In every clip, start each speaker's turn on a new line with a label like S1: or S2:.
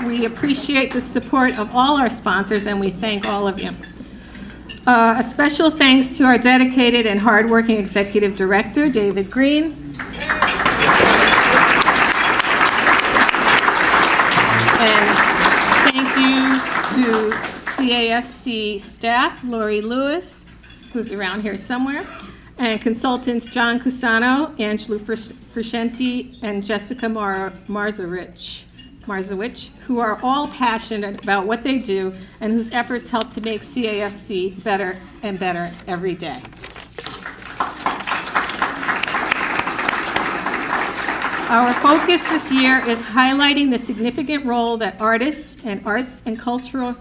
S1: We appreciate the support of all our sponsors, and we thank all of you. A special thanks to our dedicated and hardworking Executive Director, David Green. And thank you to CAFC staff, Lori Lewis, who's around here somewhere, and consultants John Cusano, Angelo Frusciante, and Jessica 𝗵𝗲𝗪𝗺, who are all passionate about what they do and whose efforts help to make CAFC better and better every day. Our focus this year is highlighting the significant role that artists and arts and cultural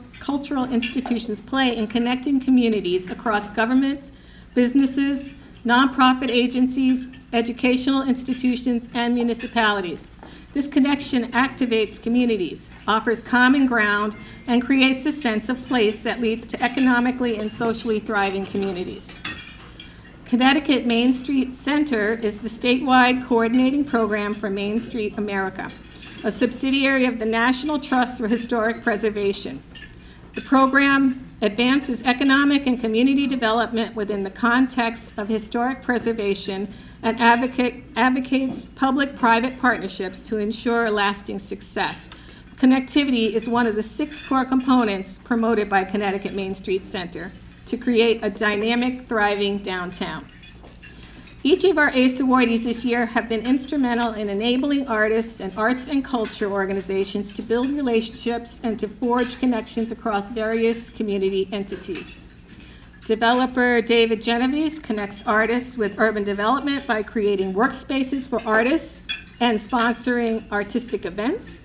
S1: institutions play in connecting communities across government, businesses, nonprofit agencies, educational institutions, and municipalities. This connection activates communities, offers common ground, and creates a sense of place that leads to economically and socially thriving communities. Connecticut Main Street Center is the statewide coordinating program for Main Street America, a subsidiary of the National Trust for Historic Preservation. The program advances economic and community development within the context of historic preservation and advocates public-private partnerships to ensure lasting success. Connectivity is one of the 6 core components promoted by Connecticut Main Street Center to create a dynamic, thriving downtown. Each of our ACE awardees this year have been instrumental in enabling artists and arts and culture organizations to build relationships and to forge connections across various community entities. Developer David Genovese connects artists with urban development by creating workspaces for artists and sponsoring artistic events.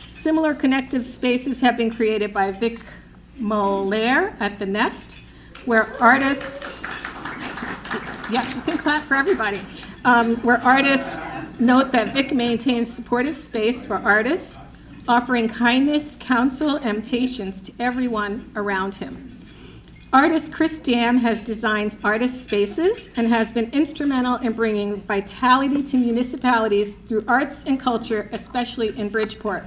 S1: Similar connective spaces have been created by 𝗵𝗵𝗵𝗪𝗶 at the Nest, where artists, yeah, you can clap for everybody, where artists note that Vic maintains supportive space for artists, offering kindness, counsel, and patience to everyone around him. Artist Chris Dam has designed artist spaces and has been instrumental in bringing vitality to municipalities through arts and culture, especially in Bridgeport.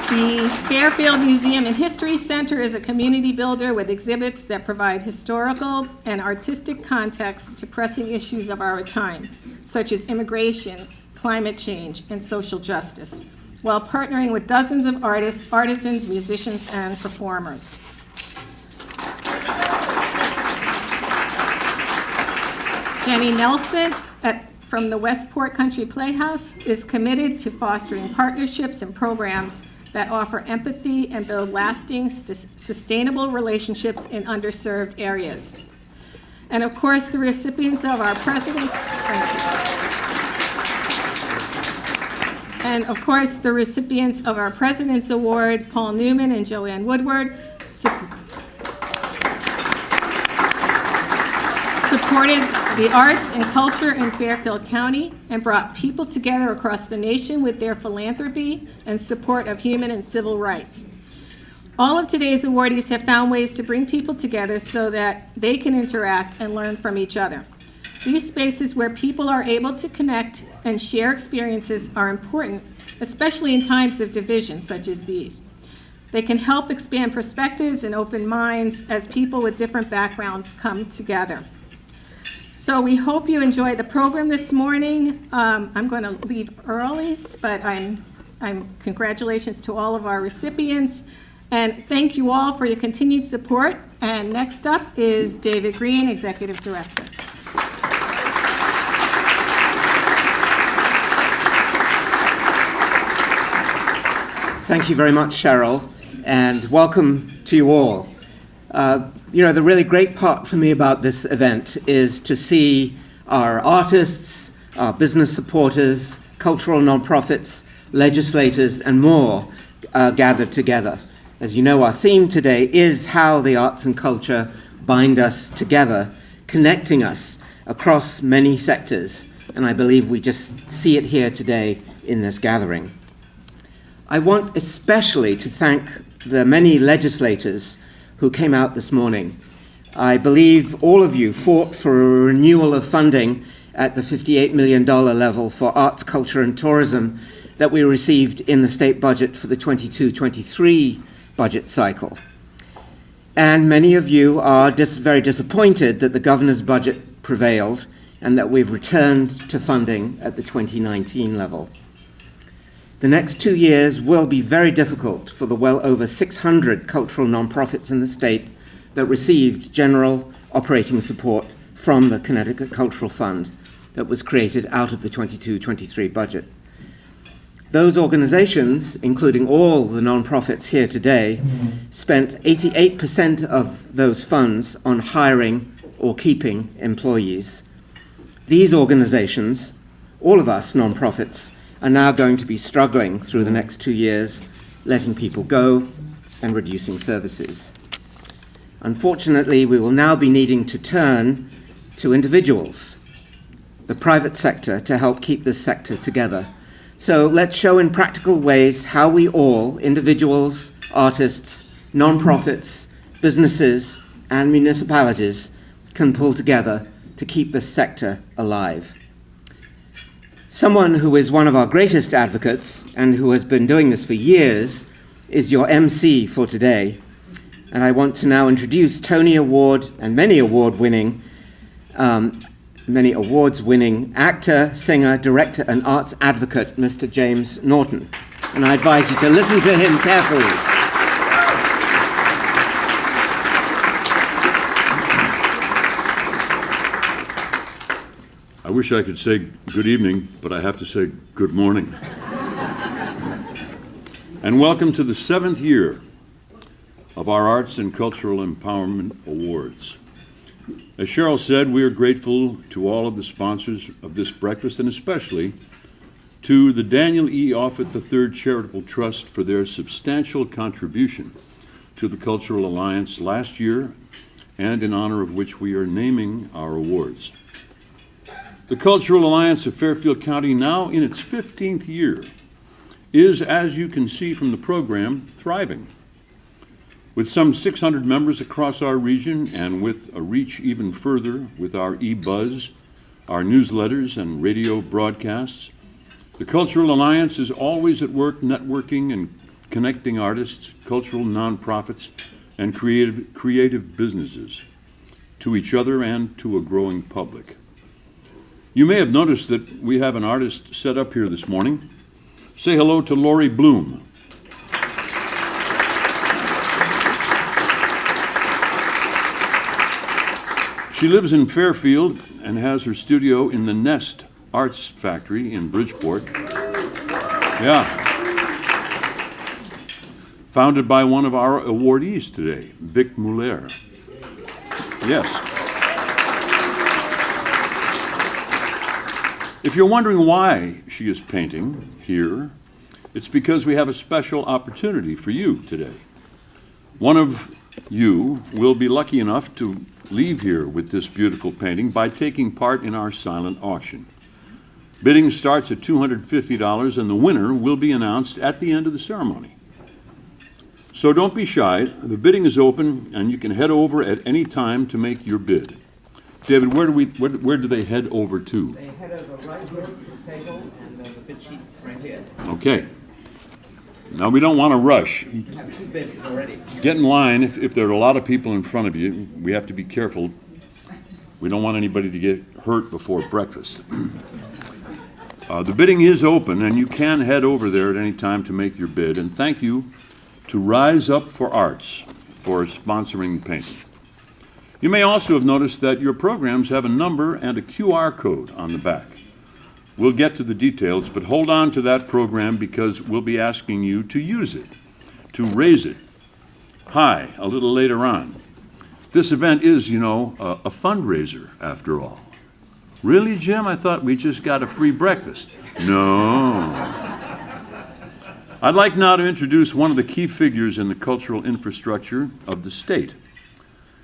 S1: The Fairfield Museum and History Center is a community builder with exhibits that provide historical and artistic context to pressing issues of our time, such as immigration, climate change, and social justice, while partnering with dozens of artists, artisans, musicians, and performers. Jenny Nelson from the Westport Country Playhouse is committed to fostering partnerships and programs that offer empathy and build lasting, sustainable relationships in underserved areas. And of course, the recipients of our President's, And of course, the recipients of our President's Award, Paul Newman and Joanne Woodward, supported the arts and culture in Fairfield County and brought people together across the nation with their philanthropy and support of human and civil rights. All of today's awardees have found ways to bring people together so that they can interact and learn from each other. These spaces where people are able to connect and share experiences are important, especially in times of division such as these. They can help expand perspectives and open minds as people with different backgrounds come together. So we hope you enjoy the program this morning. I'm going to leave early, but congratulations to all of our recipients. And thank you all for your continued support. And next up is David Green, Executive Director.
S2: Thank you very much, Cheryl, and welcome to you all. The really great part for me about this event is to see our artists, our business supporters, cultural nonprofits, legislators, and more gathered together. As you know, our theme today is how the arts and culture bind us together, connecting us across many sectors, and I believe we just see it here today in this gathering. I want especially to thank the many legislators who came out this morning. I believe all of you fought for a renewal of funding at the $58 million level for arts, culture, and tourism that we received in the state budget for the 22-23 budget cycle. And many of you are very disappointed that the governor's budget prevailed and that we've returned to funding at the 2019 level. The next 2 years will be very difficult for the well over 600 cultural nonprofits in the state that received general operating support from the Connecticut Cultural Fund that was created out of the 22-23 budget. Those organizations, including all the nonprofits here today, spent 88% of those funds on hiring or keeping employees. These organizations, all of us nonprofits, are now going to be struggling through the next 2 years, letting people go and reducing services. Unfortunately, we will now be needing to turn to individuals, the private sector, to help keep this sector together. So let's show in practical ways how we all, individuals, artists, nonprofits, businesses, and municipalities, can pull together to keep this sector alive. Someone who is one of our greatest advocates and who has been doing this for years is your MC for today. And I want to now introduce Tony Award and many awards-winning actor, singer, director, and arts advocate, Mr. James Norton. And I advise you to listen to him carefully.
S3: I wish I could say good evening, but I have to say good morning. And welcome to the 7th year of our Arts and Cultural Empowerment Awards. As Cheryl said, we are grateful to all of the sponsors of this breakfast, and especially to the Daniel E. Offutt III Charitable Trust for their substantial contribution to the Cultural Alliance last year, and in honor of which we are naming our awards. The Cultural Alliance of Fairfield County, now in its 15th year, is, as you can see from the program, thriving. With some 600 members across our region and with a reach even further with our e-buzz, our newsletters, and radio broadcasts, the Cultural Alliance is always at work networking and connecting artists, cultural nonprofits, and creative businesses to each other and to a growing public. You may have noticed that we have an artist set up here this morning. Say hello to Lori Bloom. She lives in Fairfield and has her studio in the Nest Arts Factory in Bridgeport. Yeah. Founded by one of our awardees today, 𝗵𝗵𝗵𝗵𝗵𝗵. Yes. If you're wondering why she is painting here, it's because we have a special opportunity for you today. One of you will be lucky enough to leave here with this beautiful painting by taking part in our silent auction. Bidding starts at $250, and the winner will be announced at the end of the ceremony. So don't be shy. The bidding is open, and you can head over at any time to make your bid. David, where do they head over to?
S2: They head over right here to this table, and there's a bid sheet right here.
S3: Okay. Now, we don't want to rush.
S2: You have 2 bids already.
S3: Get in line. If there are a lot of people in front of you, we have to be careful. We don't want anybody to get hurt before breakfast. The bidding is open, and you can head over there at any time to make your bid. And thank you to Rise Up for Arts for sponsoring the painting. You may also have noticed that your programs have a number and a QR code on the back. We'll get to the details, but hold on to that program because we'll be asking you to use it, to raise it high a little later on. This event is, a fundraiser after all. Really, Jim? I thought we just got a free breakfast. No. I'd like now to introduce one of the key figures in the cultural infrastructure of the state.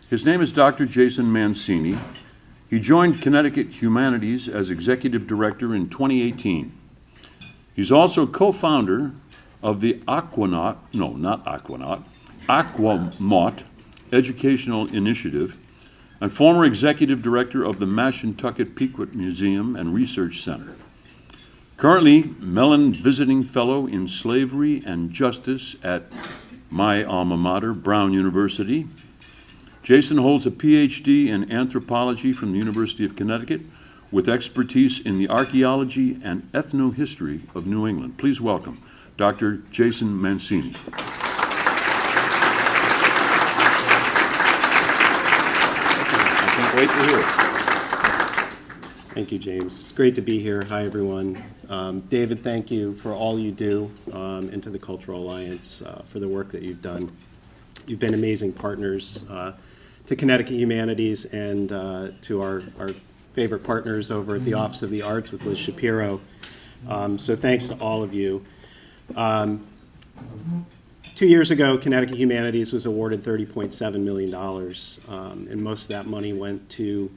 S3: His name is Dr. Jason Mancini. He joined Connecticut Humanities as executive director in 2018. He's also co-founder of the 𝗵𝗺𝗵𝗵𝗵𝗵 educational initiative and former executive director of the Mashantucket Museum and Research Center. Currently, Mellon Visiting Fellow in Slavery and Justice at my alma mater, Brown University. Jason holds a PhD in anthropology from the University of Connecticut with expertise in the archaeology and ethnohistory of New England. Please welcome Dr. Jason Mancini.
S4: Great to hear. Thank you, James. Great to be here. Hi, everyone. David, thank you for all you do, and to the Cultural Alliance for the work that you've done. You've been amazing partners to Connecticut Humanities and to our favorite partners over at the Office of the Arts with Liz Shapiro. So thanks to all of you. 2 years ago, Connecticut Humanities was awarded $30.7 million, and most of that money went to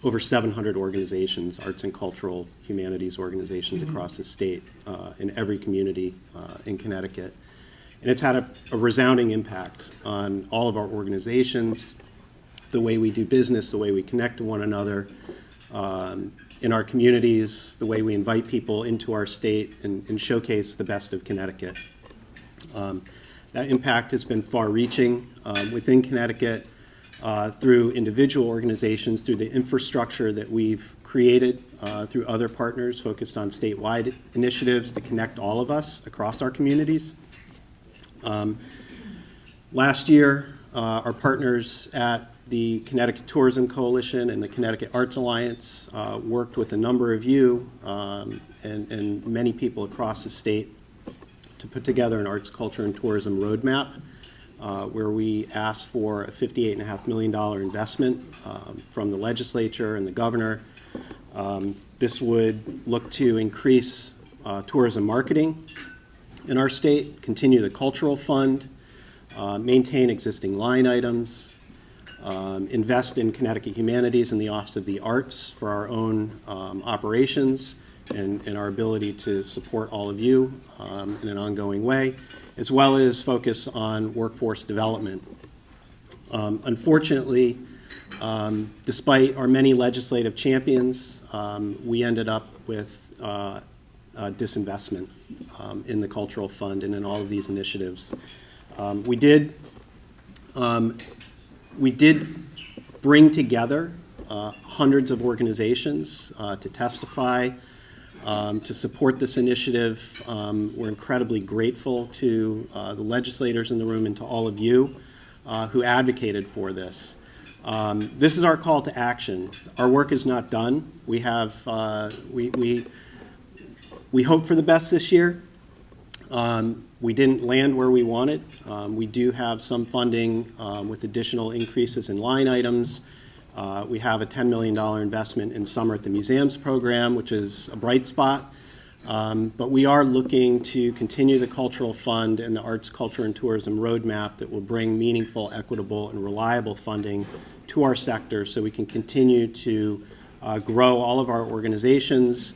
S4: over 700 organizations, arts and cultural humanities organizations across the state, in every community in Connecticut. And it's had a resounding impact on all of our organizations, the way we do business, the way we connect to one another, in our communities, the way we invite people into our state and showcase the best of Connecticut. That impact has been far-reaching within Connecticut through individual organizations, through the infrastructure that we've created, through other partners focused on statewide initiatives to connect all of us across our communities. Last year, our partners at the Connecticut Tourism Coalition and the Connecticut Arts Alliance worked with a number of you and many people across the state to put together an arts, culture, and tourism roadmap where we asked for a $58.5 million investment from the legislature and the governor. This would look to increase tourism marketing in our state, continue the cultural fund, maintain existing line items, invest in Connecticut Humanities and the Office of the Arts for our own operations, and our ability to support all of you in an ongoing way, as well as focus on workforce development. Unfortunately, despite our many legislative champions, we ended up with disinvestment in the cultural fund and in all of these initiatives. We did bring together hundreds of organizations to testify, to support this initiative. We're incredibly grateful to the legislators in the room and to all of you who advocated for this. This is our call to action. Our work is not done. We have we hope for the best this year. We didn't land where we wanted. We do have some funding with additional increases in line items. We have a $10 million investment in Summer at the Museums program, which is a bright spot. But we are looking to continue the cultural fund and the arts, culture, and tourism roadmap that will bring meaningful, equitable, and reliable funding to our sector so we can continue to grow all of our organizations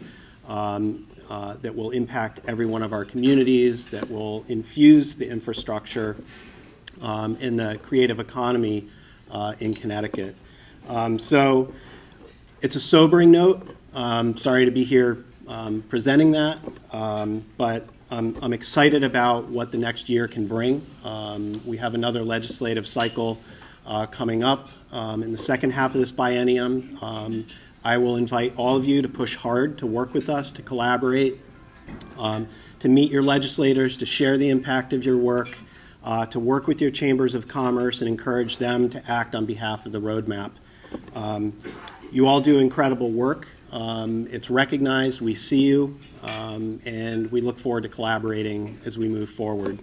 S4: that will impact every one of our communities, that will infuse the infrastructure in the creative economy in Connecticut. So it's a sobering note. Sorry to be here presenting that, but I'm excited about what the next year can bring. We have another legislative cycle coming up in the second half of this biennium. I will invite all of you to push hard, to work with us, to collaborate, to meet your legislators, to share the impact of your work, to work with your chambers of commerce and encourage them to act on behalf of the roadmap. You all do incredible work. It's recognized, we see you, and we look forward to collaborating as we move forward.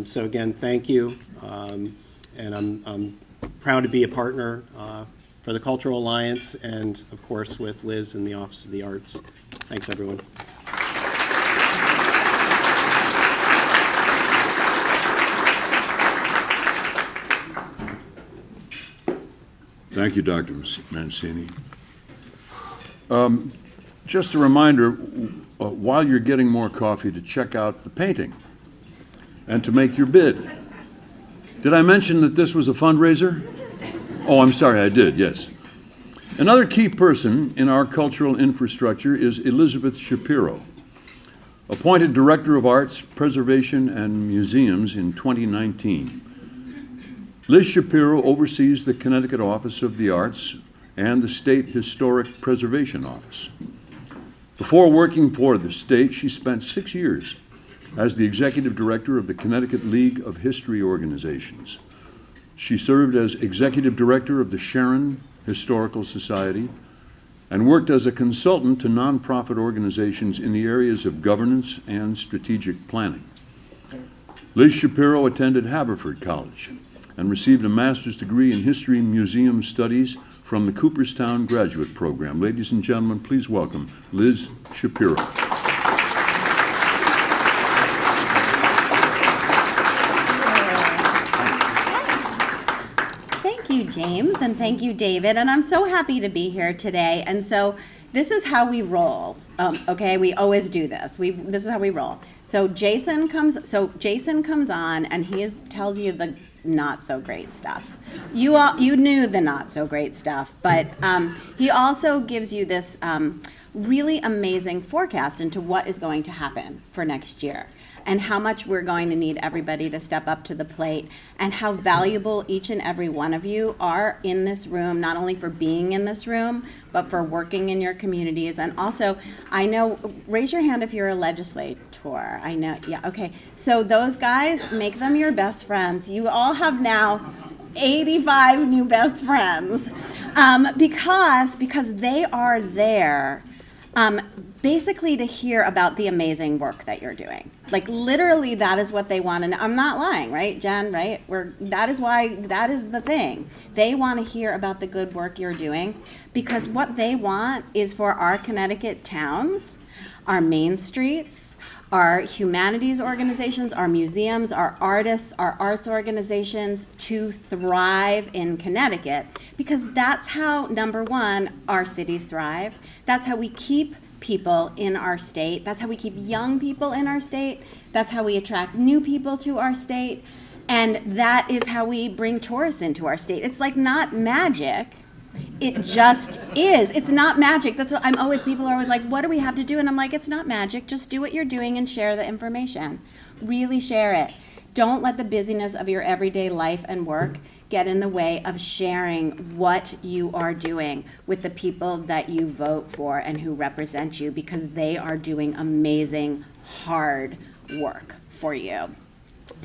S4: So again, thank you, and I'm proud to be a partner for the Cultural Alliance and, of course, with Liz and the Office of the Arts. Thanks, everyone.
S3: Thank you, Dr. Mancini. Just a reminder, while you're getting more coffee, to check out the painting and to make your bid. Did I mention that this was a fundraiser? Oh, I'm sorry, I did, yes. Another key person in our cultural infrastructure is Elizabeth Shapiro, appointed Director of Arts, Preservation, and Museums in 2019. Liz Shapiro oversees the Connecticut Office of the Arts and the State Historic Preservation Office. Before working for the state, she spent 6 years as the Executive Director of the Connecticut League of History Organizations. She served as Executive Director of the Sharon Historical Society and worked as a consultant to nonprofit organizations in the areas of governance and strategic planning. Liz Shapiro attended Haverford College and received a master's degree in History and Museum Studies from the Cooperstown Graduate Program. Ladies and gentlemen, please welcome Liz Shapiro.
S5: Thank you, James, and thank you, David, and I'm so happy to be here today. And so this is how we roll, okay? We always do this. This is how we roll. So Jason comes on, and tells you the not so great stuff. You knew the not so great stuff, but he also gives you this really amazing forecast into what is going to happen for next year, and how much we're going to need everybody to step up to the plate, and how valuable each and every one of you are in this room, not only for being in this room, but for working in your communities. And also, I know, raise your hand if you're a legislator. I know, yeah, okay. So those guys, make them your best friends. You all have now 85 new best friends because they are there basically to hear about the amazing work that you're doing. Like, literally, that is what they want to know. I'm not lying, right, Jen, right? That is the thing. They want to hear about the good work you're doing, because what they want is for our Connecticut towns, our main streets, our humanities organizations, our museums, our artists, our arts organizations to thrive in Connecticut, because that's how, number one, our cities thrive. That's how we keep people in our state. That's how we keep young people in our state. That's how we attract new people to our state. And that is how we bring tourists into our state. It's like not magic. It just is. It's not magic. That's what people are always like, what do we have to do? And I'm like, it's not magic. Just do what you're doing and share the information. Really share it. Don't let the busyness of your everyday life and work get in the way of sharing what you are doing with the people that you vote for and who represent you, because they are doing amazing, hard work for you.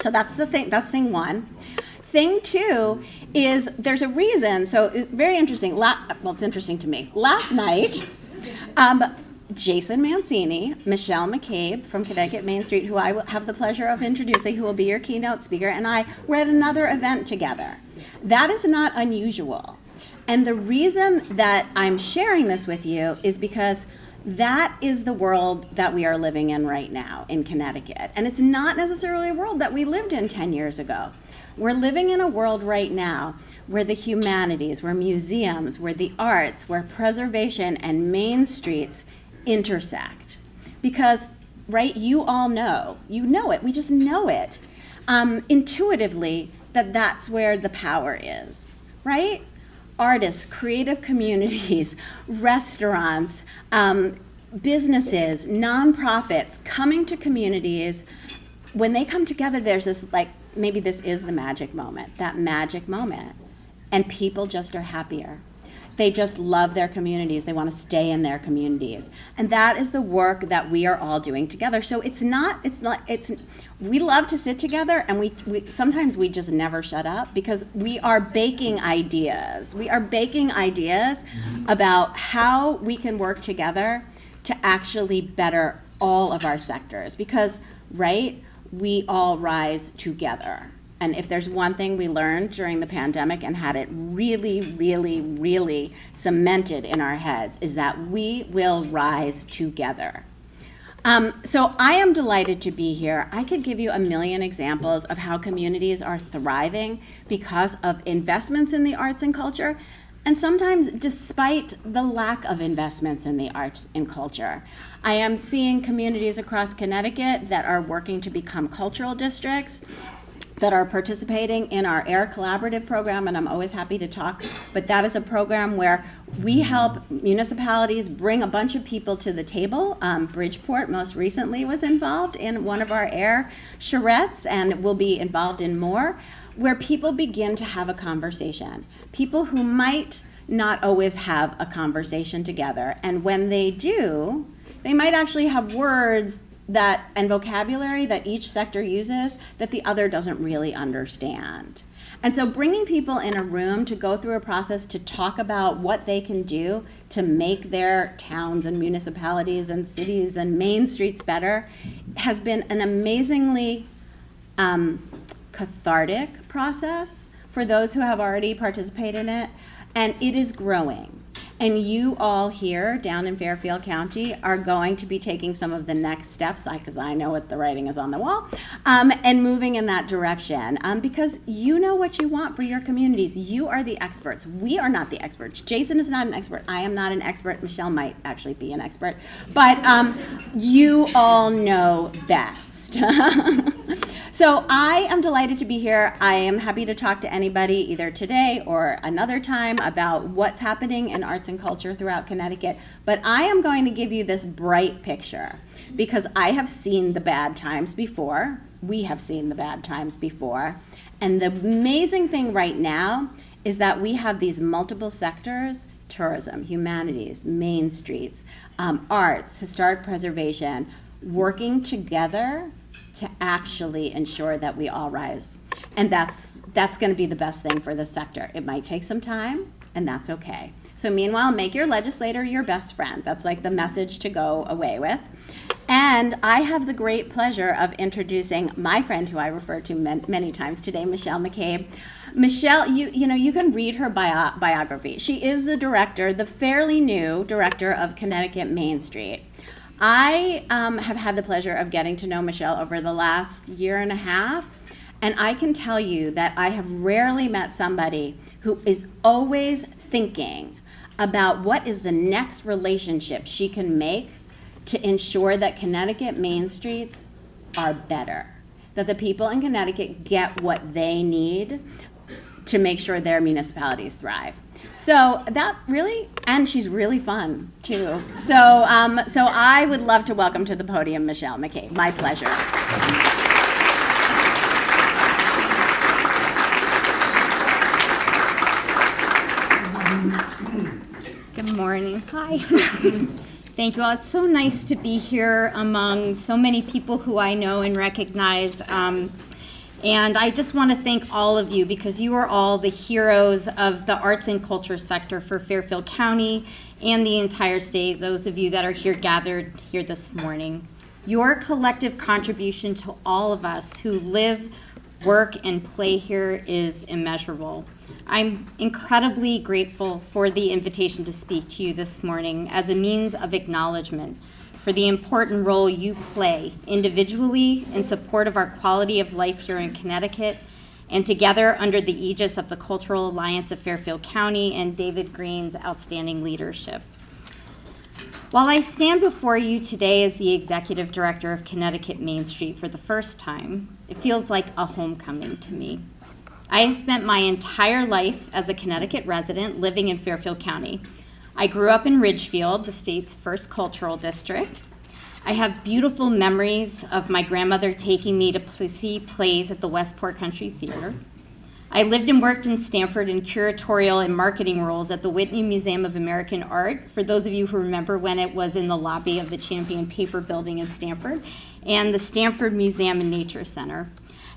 S5: So that's the thing. That's thing one. Thing two is there's a reason. So it's very interesting. Well, it's interesting to me. Last night, Jason Mancini, 𝗵𝗲𝗶𝗶𝗵𝗁 McCabe from Connecticut Main Street, who I will have the pleasure of introducing, who will be your keynote speaker, and I were at another event together. That is not unusual. And the reason that I'm sharing this with you is because that is the world that we are living in right now in Connecticut. And it's not necessarily a world that we lived in 10 years ago. We're living in a world right now where the humanities, where museums, where the arts, where preservation and main streets intersect. Because, right, you all know, you know it, we just know it intuitively, that's where the power is, right? Artists, creative communities, restaurants, businesses, nonprofits coming to communities. When they come together, there's this, like, maybe this is the magic moment, that magic moment. And people just are happier. They just love their communities. They want to stay in their communities. And that is the work that we are all doing together. So we love to sit together, and we sometimes we just never shut up, because we are baking ideas. We are baking ideas about how we can work together to actually better all of our sectors. Because, right, we all rise together. And if there's one thing we learned during the pandemic and had it really, really, really cemented in our heads, is that we will rise together. So I am delighted to be here. I could give you a million examples of how communities are thriving because of investments in the arts and culture, and sometimes despite the lack of investments in the arts and culture. I am seeing communities across Connecticut that are working to become cultural districts, that are participating in our AIR Collaborative program, and I'm always happy to talk, but that is a program where we help municipalities bring a bunch of people to the table. Bridgeport most recently was involved in one of our AIR charrettes and will be involved in more, where people begin to have a conversation. People who might not always have a conversation together, and when they do, they might actually have words that and vocabulary that each sector uses that the other doesn't really understand. And so bringing people in a room to go through a process to talk about what they can do to make their towns and municipalities and cities and main streets better has been an amazingly cathartic process for those who have already participated in it, and it is growing. And you all here down in Fairfield County are going to be taking some of the next steps, because I know what the writing is on the wall, and moving in that direction, because you know what you want for your communities. You are the experts. We are not the experts. Jason is not an expert. I am not an expert. Michelle might actually be an expert. But you all know best. So I am delighted to be here. I am happy to talk to anybody either today or another time about what's happening in arts and culture throughout Connecticut. But I am going to give you this bright picture because I have seen the bad times before. We have seen the bad times before. And the amazing thing right now is that we have these multiple sectors: tourism, humanities, main streets, arts, historic preservation, working together to actually ensure that we all rise. And that's going to be the best thing for the sector. It might take some time, and that's okay. So meanwhile, make your legislator your best friend. That's like the message to go away with. And I have the great pleasure of introducing my friend, who I referred to many times today, Michelle McCabe. Michelle, you can read her biography. She is the director, the fairly new director of Connecticut Main Street. I have had the pleasure of getting to know Michelle over the last year and a half, and I can tell you that I have rarely met somebody who is always thinking about what is the next relationship she can make to ensure that Connecticut Main Streets are better, that the people in Connecticut get what they need to make sure their municipalities thrive. So that really, and she's really fun too. So I would love to welcome to the podium Michelle McCabe. My pleasure.
S6: Good morning. Hi. Thank you all. It's so nice to be here among so many people who I know and recognize. And I just want to thank all of you, because you are all the heroes of the arts and culture sector for Fairfield County and the entire state, those of you that are here gathered here this morning. Your collective contribution to all of us who live, work, and play here is immeasurable. I'm incredibly grateful for the invitation to speak to you this morning as a means of acknowledgement for the important role you play individually in support of our quality of life here in Connecticut, and together under the aegis of the Cultural Alliance of Fairfield County and David Green's outstanding leadership. While I stand before you today as the Executive Director of Connecticut Main Street for the first time, it feels like a homecoming to me. I have spent my entire life as a Connecticut resident living in Fairfield County. I grew up in Ridgefield, the state's first cultural district. I have beautiful memories of my grandmother taking me to see plays at the Westport Country Theater. I lived and worked in Stamford in curatorial and marketing roles at the Whitney Museum of American Art, for those of you who remember when it was in the lobby of the Champion Paper Building in Stamford, and the Stamford Museum and Nature Center.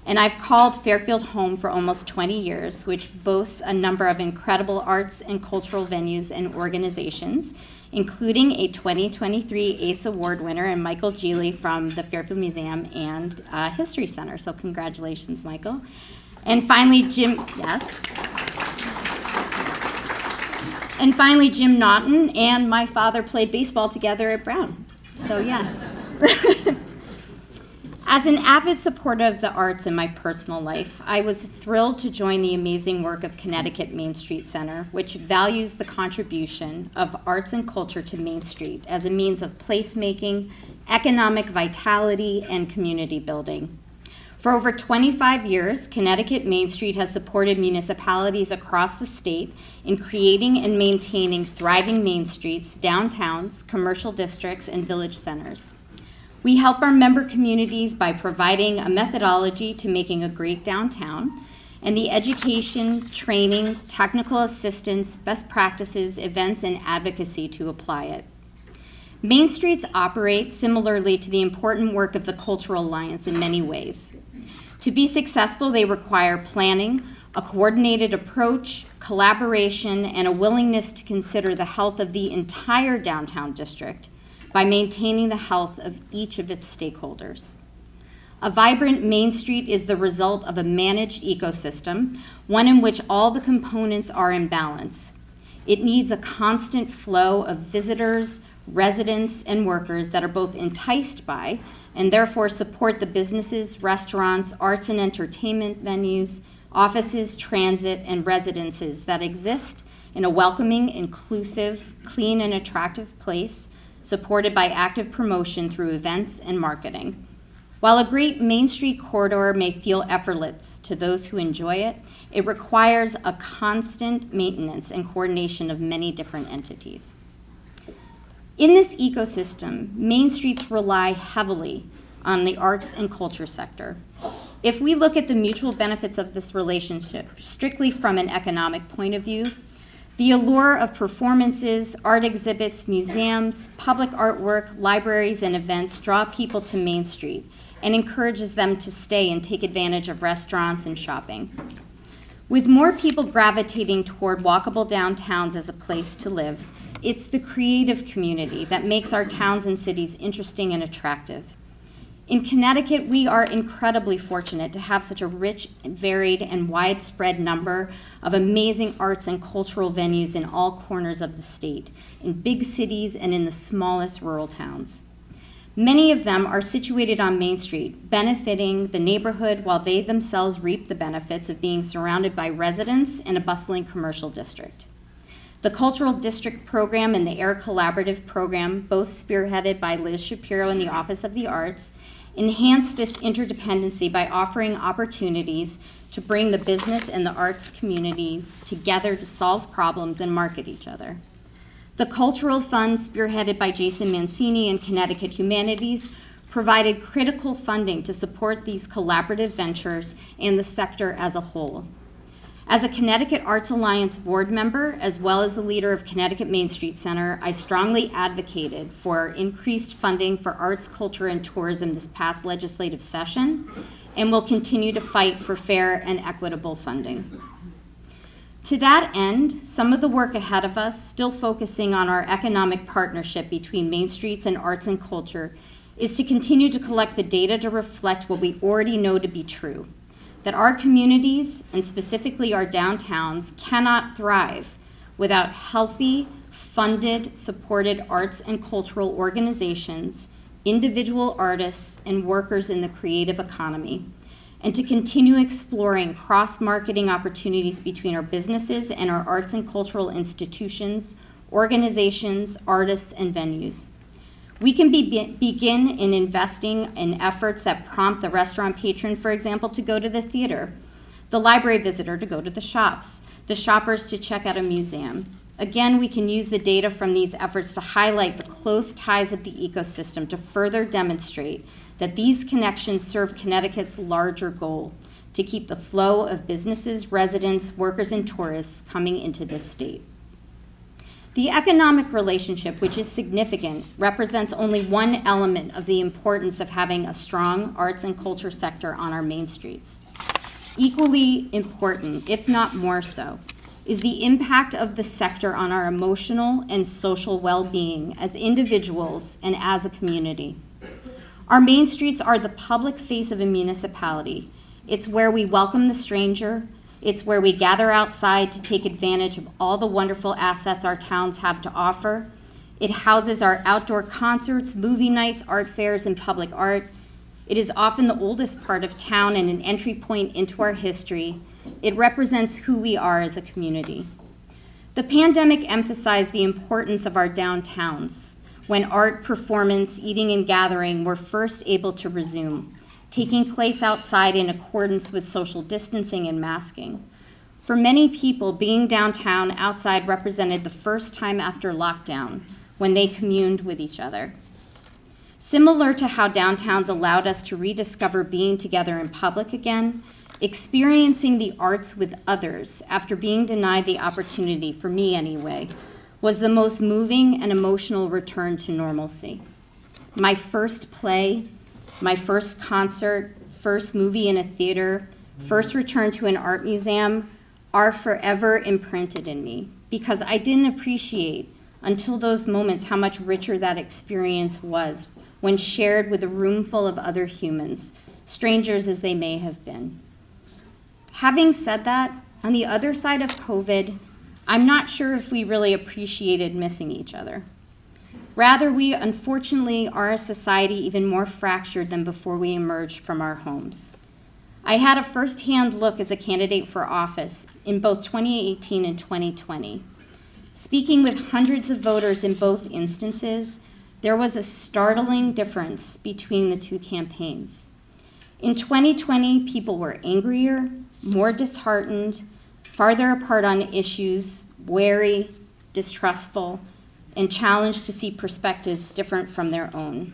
S6: And I've called Fairfield home for almost 20 years, which boasts a number of incredible arts and cultural venues and organizations, including a 2023 ACE Award winner and Michael Geely from the Fairfield Museum and History Center. So congratulations, Michael. And finally, Jim Naughton and my father played baseball together at Brown. So yes. As an avid supporter of the arts in my personal life, I was thrilled to join the amazing work of Connecticut Main Street Center, which values the contribution of arts and culture to Main Street as a means of placemaking, economic vitality, and community building. For over 25 years, Connecticut Main Street has supported municipalities across the state in creating and maintaining thriving main streets, downtowns, commercial districts, and village centers. We help our member communities by providing a methodology to making a great downtown and the education, training, technical assistance, best practices, events, and advocacy to apply it. Main Streets operate similarly to the important work of the Cultural Alliance in many ways. To be successful, they require planning, a coordinated approach, collaboration, and a willingness to consider the health of the entire downtown district by maintaining the health of each of its stakeholders. A vibrant Main Street is the result of a managed ecosystem, one in which all the components are in balance. It needs a constant flow of visitors, residents, and workers that are both enticed by and therefore support the businesses, restaurants, arts and entertainment venues, offices, transit, and residences that exist in a welcoming, inclusive, clean, and attractive place, supported by active promotion through events and marketing. While a great Main Street corridor may feel effortless to those who enjoy it, it requires a constant maintenance and coordination of many different entities. In this ecosystem, Main Streets rely heavily on the arts and culture sector. If we look at the mutual benefits of this relationship strictly from an economic point of view, the allure of performances, art exhibits, museums, public artwork, libraries, and events draw people to Main Street and encourages them to stay and take advantage of restaurants and shopping. With more people gravitating toward walkable downtowns as a place to live, it's the creative community that makes our towns and cities interesting and attractive. In Connecticut, we are incredibly fortunate to have such a rich, varied, and widespread number of amazing arts and cultural venues in all corners of the state, in big cities and in the smallest rural towns. Many of them are situated on Main Street, benefiting the neighborhood while they themselves reap the benefits of being surrounded by residents in a bustling commercial district. The Cultural District Program and the AIR Collaborative Program, both spearheaded by Liz Shapiro in the Office of the Arts, enhance this interdependency by offering opportunities to bring the business and the arts communities together to solve problems and market each other. The Cultural Fund, spearheaded by Jason Mancini and Connecticut Humanities, provided critical funding to support these collaborative ventures and the sector as a whole. As a Connecticut Arts Alliance board member, as well as the leader of Connecticut Main Street Center, I strongly advocated for increased funding for arts, culture, and tourism this past legislative session, and will continue to fight for fair and equitable funding. To that end, some of the work ahead of us, still focusing on our economic partnership between Main Streets and arts and culture, is to continue to collect the data to reflect what we already know to be true, that our communities, and specifically our downtowns, cannot thrive without healthy, funded, supported arts and cultural organizations, individual artists, and workers in the creative economy, and to continue exploring cross-marketing opportunities between our businesses and our arts and cultural institutions, organizations, artists, and venues. We can begin in investing in efforts that prompt the restaurant patron, for example, to go to the theater, the library visitor to go to the shops, the shoppers to check out a museum. Again, we can use the data from these efforts to highlight the close ties of the ecosystem to further demonstrate that these connections serve Connecticut's larger goal, to keep the flow of businesses, residents, workers, and tourists coming into this state. The economic relationship, which is significant, represents only one element of the importance of having a strong arts and culture sector on our main streets. Equally important, if not more so, is the impact of the sector on our emotional and social well-being as individuals and as a community. Our main streets are the public face of a municipality. It's where we welcome the stranger. It's where we gather outside to take advantage of all the wonderful assets our towns have to offer. It houses our outdoor concerts, movie nights, art fairs, and public art. It is often the oldest part of town and an entry point into our history. It represents who we are as a community. The pandemic emphasized the importance of our downtowns when art, performance, eating, and gathering were first able to resume. taking place outside in accordance with social distancing and masking. For many people, being downtown outside represented the first time after lockdown when they communed with each other. Similar to how downtowns allowed us to rediscover being together in public again, experiencing the arts with others after being denied the opportunity, for me anyway, was the most moving and emotional return to normalcy. My first play, my first concert, first movie in a theater, first return to an art museum are forever imprinted in me because I didn't appreciate until those moments how much richer that experience was when shared with a room full of other humans, strangers as they may have been. Having said that, on the other side of COVID, I'm not sure if we really appreciated missing each other. Rather, we unfortunately are a society even more fractured than before we emerged from our homes. I had a firsthand look as a candidate for office in both 2018 and 2020. Speaking with hundreds of voters in both instances, there was a startling difference between the two campaigns. In 2020, people were angrier, more disheartened, farther apart on issues, wary, distrustful, and challenged to see perspectives different from their own.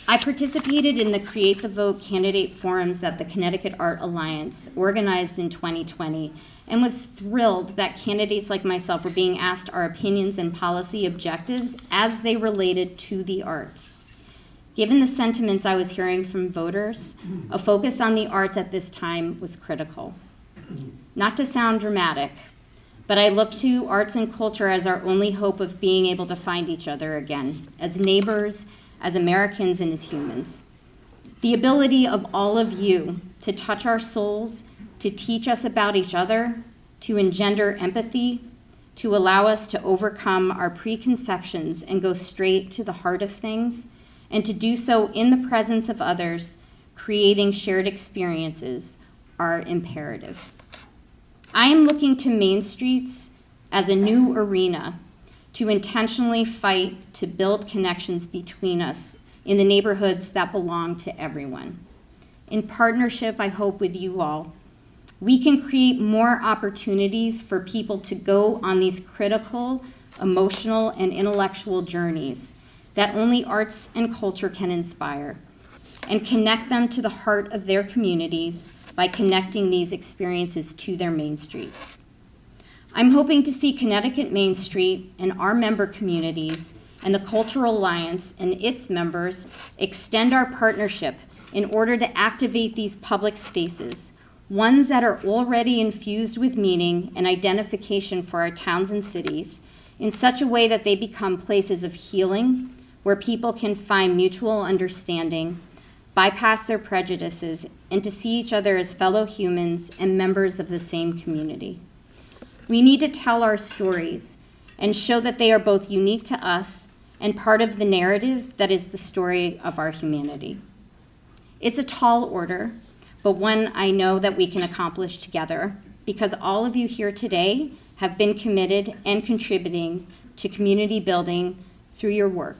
S6: I participated in the Create the Vote candidate forums that the Connecticut Art Alliance organized in 2020 and was thrilled that candidates like myself were being asked our opinions and policy objectives as they related to the arts. Given the sentiments I was hearing from voters, a focus on the arts at this time was critical. Not to sound dramatic, but I look to arts and culture as our only hope of being able to find each other again, as neighbors, as Americans, and as humans. The ability of all of you to touch our souls, to teach us about each other, to engender empathy, to allow us to overcome our preconceptions and go straight to the heart of things, and to do so in the presence of others, creating shared experiences, are imperative. I am looking to Main Streets as a new arena to intentionally fight to build connections between us in the neighborhoods that belong to everyone. In partnership, I hope, with you all, we can create more opportunities for people to go on these critical, emotional, and intellectual journeys that only arts and culture can inspire, and connect them to the heart of their communities by connecting these experiences to their main streets. I'm hoping to see Connecticut Main Street and our member communities and the Cultural Alliance and its members extend our partnership in order to activate these public spaces, ones that are already infused with meaning and identification for our towns and cities, in such a way that they become places of healing, where people can find mutual understanding, bypass their prejudices, and to see each other as fellow humans and members of the same community. We need to tell our stories and show that they are both unique to us and part of the narrative that is the story of our humanity. It's a tall order, but one I know that we can accomplish together because all of you here today have been committed and contributing to community building through your work.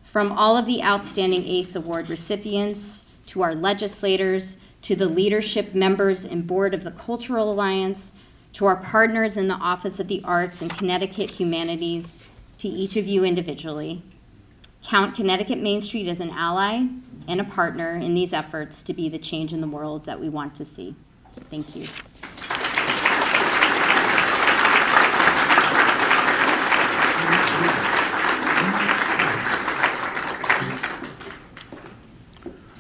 S6: From all of the outstanding ACE Award recipients, to our legislators, to the leadership members and board of the Cultural Alliance, to our partners in the Office of the Arts and Connecticut Humanities, to each of you individually. Count Connecticut Main Street as an ally and a partner in these efforts to be the change in the world that we want to see. Thank you.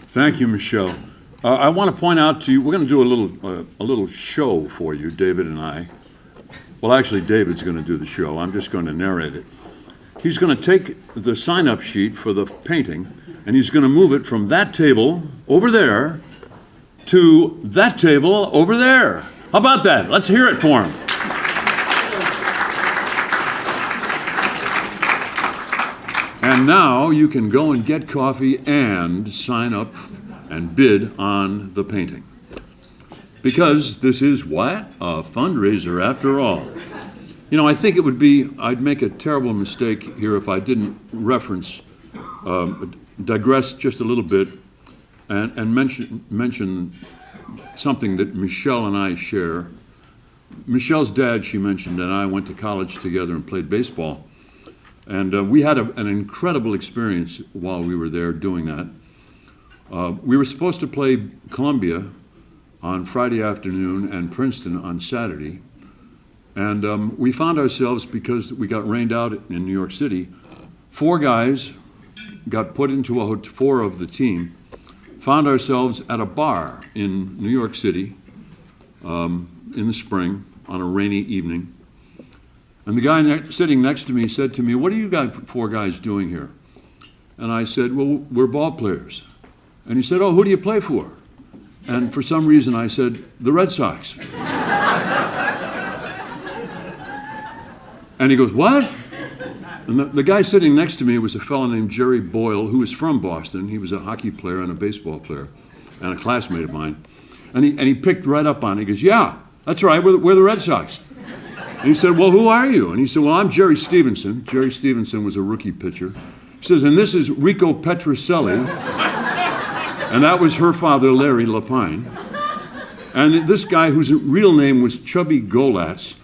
S3: Thank you, Michelle. I want to point out to you, we're going to do a little show for you, David and I. Well, actually, David's going to do the show. I'm just going to narrate it. He's going to take the sign-up sheet for the painting, and he's going to move it from that table over there to that table over there. How about that? Let's hear it for him. And now you can go and get coffee and sign up and bid on the painting. Because this is what? A fundraiser after all. You know, I think it would be, I'd make a terrible mistake here if I didn't reference, digress just a little bit and mention something that Michelle and I share. Michelle's dad, she mentioned, and I went to college together and played baseball. And we had an incredible experience while we were there doing that. We were supposed to play Columbia on Friday afternoon and Princeton on Saturday. And we found ourselves, because we got rained out in New York City, 4 guys got put into a 4 of the team, found ourselves at a bar in New York City in the spring on a rainy evening. And the guy sitting next to me said to me, "What are you guys, 4 guys doing here?" And I said, "Well, we're ball players." And he said, "Oh, who do you play for?" And for some reason I said, "The Red Sox." And he goes, "What?" And the guy sitting next to me was a fellow named Jerry Boyle, who was from Boston. He was a hockey player and a baseball player and a classmate of mine. And he picked right up on it. He goes, "Yeah, that's right, we're the Red Sox." And he said, "Well, who are you?" And he said, "Well, I'm Jerry Stevenson." Jerry Stevenson was a rookie pitcher. He says, "And this is 𝗵𝗵𝗶𝗵𝗵𝗵 𝗪𝗶𝗪𝗵. And that was her father, Larry Lapine. And this guy, whose real name was 𝗵𝗵𝗶𝗵𝗵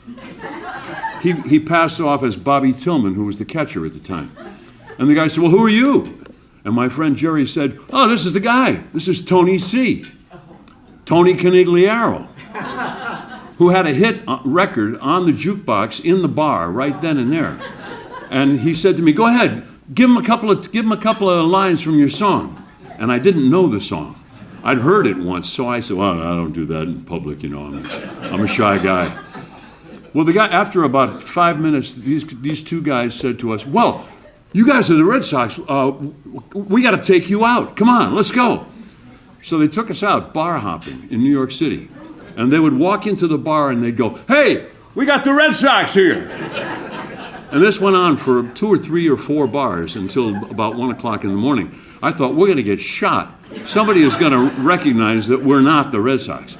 S3: 𝗪𝗶𝗪𝗵, he passed off as Bobby Tillman, who was the catcher at the time. And the guy said, "Well, who are you?" And my friend Jerry said, "Oh, this is the guy. This is Tony C. Tony Conigliaro, who had a hit record on the jukebox in the bar right then and there." And he said to me, "Go ahead, give him a couple of lines from your song." And I didn't know the song. I'd heard it once, so I said, "Well, I don't do that in public, you know. I'm a shy guy." Well, the guy, after about 5 minutes, these 2 guys said to us, "Well, you guys are the Red Sox. We got to take you out. Come on, let's go." So they took us out bar hopping in New York City. And they would walk into the bar and they'd go, "Hey, we got the Red Sox here." And this went on for 2 or 3 or 4 bars until about 1 o'clock in the morning. I thought, we're going to get shot. Somebody is going to recognize that we're not the Red Sox.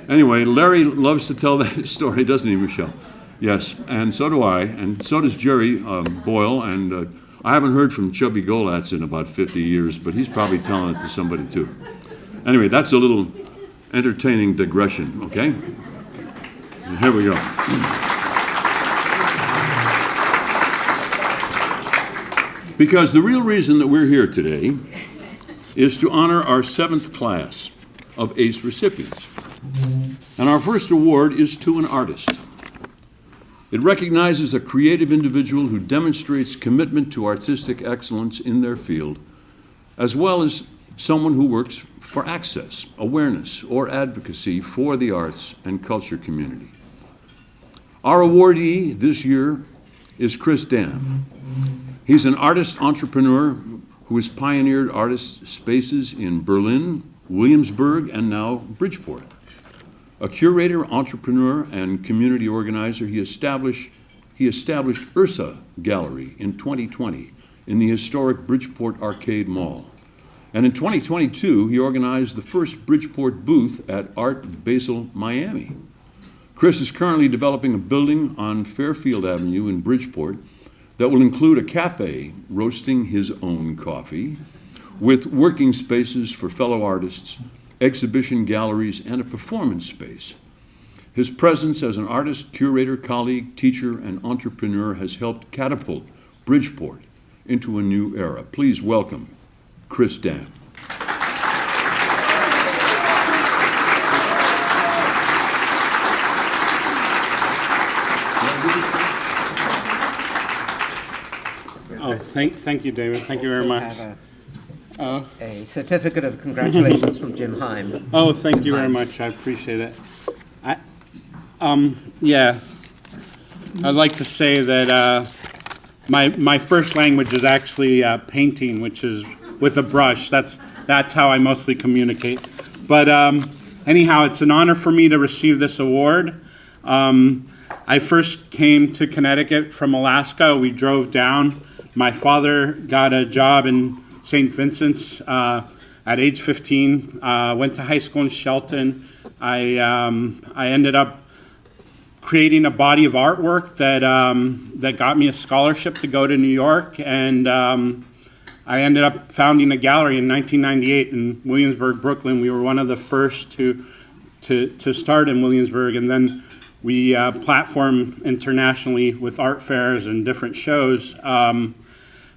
S3: Anyway, Larry loves to tell that story, doesn't he, Michelle? Yes, and so do I, and so does Jerry Boyle, and I haven't heard from 𝗵𝗵𝗶𝗵𝗵 𝗪𝗶𝗪𝗵 in about 50 years, but he's probably telling it to somebody too. Anyway, that's a little entertaining digression, okay? And here we go. Because the real reason that we're here today is to honor our 7th class of ACE recipients. And our first award is to an artist. It recognizes a creative individual who demonstrates commitment to artistic excellence in their field, as well as someone who works for access, awareness, or advocacy for the arts and culture community. Our awardee this year is 𝗵𝗺𝗺. He's an artist entrepreneur who has pioneered artist spaces in Berlin, Williamsburg, and now Bridgeport. A curator, entrepreneur, and community organizer, he established 𝗪𝗪𝗔 Gallery in 2020 in the historic Bridgeport Arcade Mall. And in 2022, he organized the first Bridgeport booth at Art Basel Miami. Chris is currently developing a building on Fairfield Avenue in Bridgeport that will include a cafe roasting his own coffee, with working spaces for fellow artists, exhibition galleries, and a performance space. His presence as an artist, curator, colleague, teacher, and entrepreneur has helped catapult Bridgeport into a new era. Please welcome 𝗵𝗺𝗺.
S7: Oh, thank you, David. Thank you very much.
S2: Have a certificate of congratulations from Jim Heim.
S7: Oh, thank you very much. I appreciate it. Yeah, I'd like to say that my first language is actually painting, which is with a brush. That's how I mostly communicate. But anyhow, it's an honor for me to receive this award. I first came to Connecticut from Alaska. We drove down. My father got a job in St. Vincent's at age 15. Went to high school in Shelton. I ended up creating a body of artwork that got me a scholarship to go to New York, and I ended up founding a gallery in 1998 in Williamsburg, Brooklyn. We were one of the first to start in Williamsburg, and then we platform internationally with art fairs and different shows.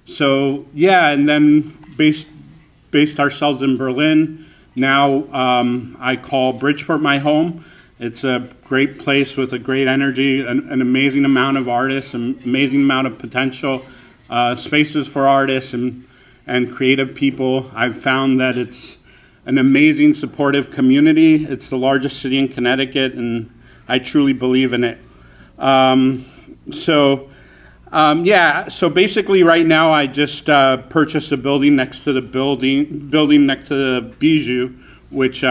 S7: So yeah, and then based ourselves in Berlin. Now I call Bridgeport my home. It's a great place with a great energy, an amazing amount of artists, an amazing amount of potential, spaces for artists and creative people. I've found that it's an amazing, supportive community. It's the largest city in Connecticut, and I truly believe in it. So basically right now I just purchased a building next to the building next to the Bijou, which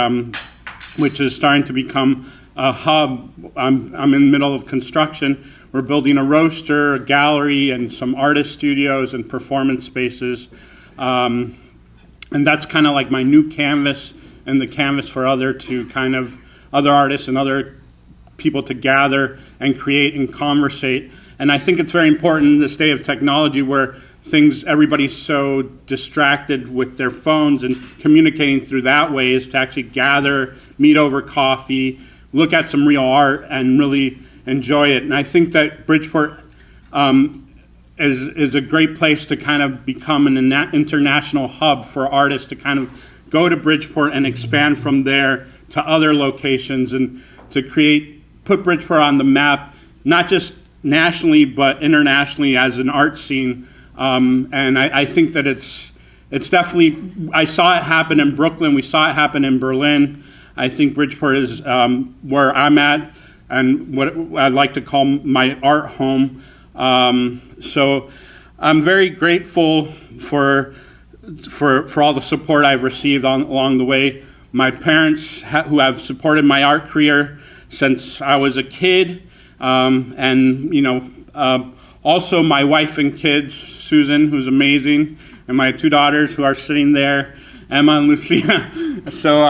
S7: is starting to become a hub. I'm in the middle of construction. We're building a roaster, a gallery, and some artist studios and performance spaces. And that's kind of like my new canvas and the canvas for other artists and other people to gather and create and conversate. And I think it's very important in this day of technology where everybody's so distracted with their phones and communicating through that way, is to actually gather, meet over coffee, look at some real art and really enjoy it. And I think that Bridgeport is a great place to kind of become an international hub for artists to kind of go to Bridgeport and expand from there to other locations and to put Bridgeport on the map, not just nationally but internationally as an art scene. And I think that it's definitely, I saw it happen in Brooklyn, we saw it happen in Berlin. I think Bridgeport is where I'm at and what I'd like to call my art home. So I'm very grateful for all the support I've received along the way. My parents who have supported my art career since I was a kid, and also my wife and kids, Susan, who's amazing, and my two daughters who are sitting there, Emma and Lucia. So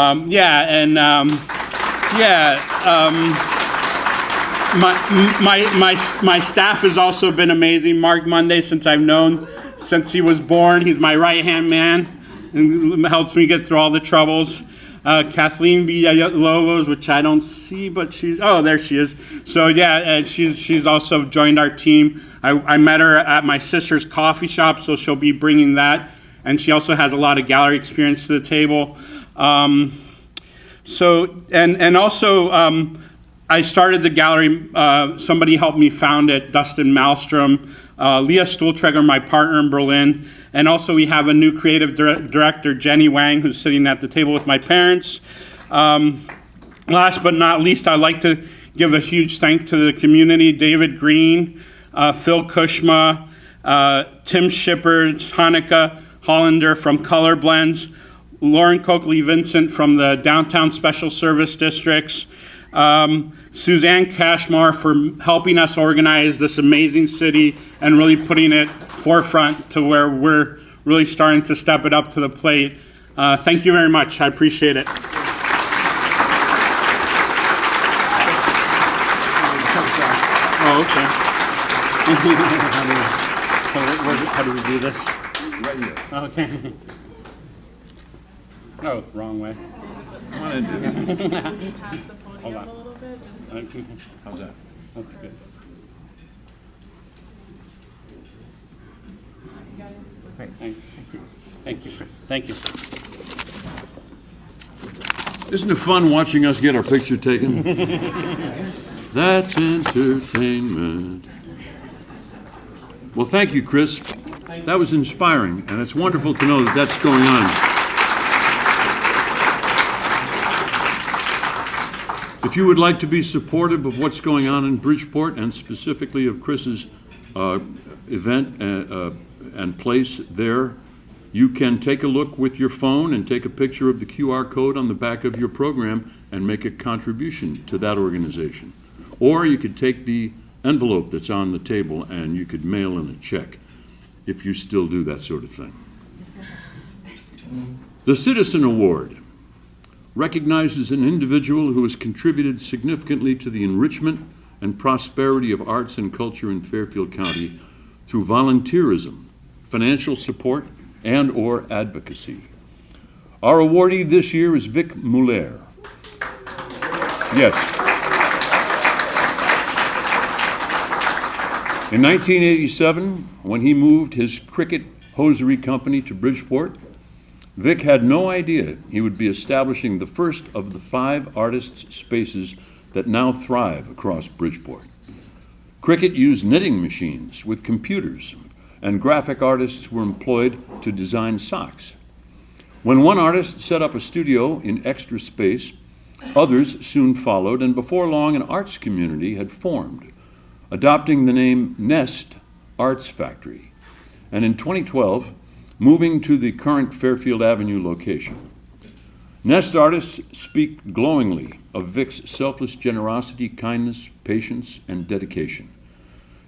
S7: my staff has also been amazing. Mark Monday, since he was born, he's my right-hand man and helps me get through all the troubles. Kathleen Villalobos, which I don't see, but there she is. So yeah, she's also joined our team. I met her at my sister's coffee shop, so she'll be bringing that. And she also has a lot of gallery experience to the table. I started the gallery. Somebody helped me found it, Dustin Malmstrom, Leah Stuhlträger, my partner in Berlin. And also we have a new creative director, Jenny Wang, who's sitting at the table with my parents. Last but not least, I'd like to give a huge thank to the community, David Green, Phil Kushma, Tim Shippard, Hanukkah Hollander from Color Blends, Lauren Coakley-Vincent from the Downtown Special Service Districts, Suzanne Cashmore for helping us organize this amazing city and really putting it forefront to where we're really starting to step it up to the plate. Thank you very much. I appreciate it. Oh, okay. How do we do this?
S3: Right here.
S7: Okay. Oh, wrong way.
S3: Come on in, dude.
S7: Hold on.
S3: How's that?
S7: That's good. Thanks. Thank you, Chris. Thank you.
S3: Isn't it fun watching us get our picture taken? That's entertainment. Well, thank you, Chris. That was inspiring, and it's wonderful to know that that's going on. If you would like to be supportive of what's going on in Bridgeport, and specifically of Chris's event and place there, you can take a look with your phone and take a picture of the QR code on the back of your program and make a contribution to that organization. Or you could take the envelope that's on the table and you could mail in a check, if you still do that sort of thing. The Citizen Award recognizes an individual who has contributed significantly to the enrichment and prosperity of arts and culture in Fairfield County through volunteerism, financial support, and/or advocacy. Our awardee this year is 𝗵𝗵𝗲𝗪𝗶. Yes. In 1987, when he moved his cricket hosiery company to Bridgeport, Vic had no idea he would be establishing the first of the 5 artists' spaces that now thrive across Bridgeport. Cricket used knitting machines with computers, and graphic artists were employed to design socks. When one artist set up a studio in extra space, others soon followed, and before long an arts community had formed, adopting the name Nest Arts Factory, and in 2012, moving to the current Fairfield Avenue location. Nest artists speak glowingly of Vic's selfless generosity, kindness, patience, and dedication.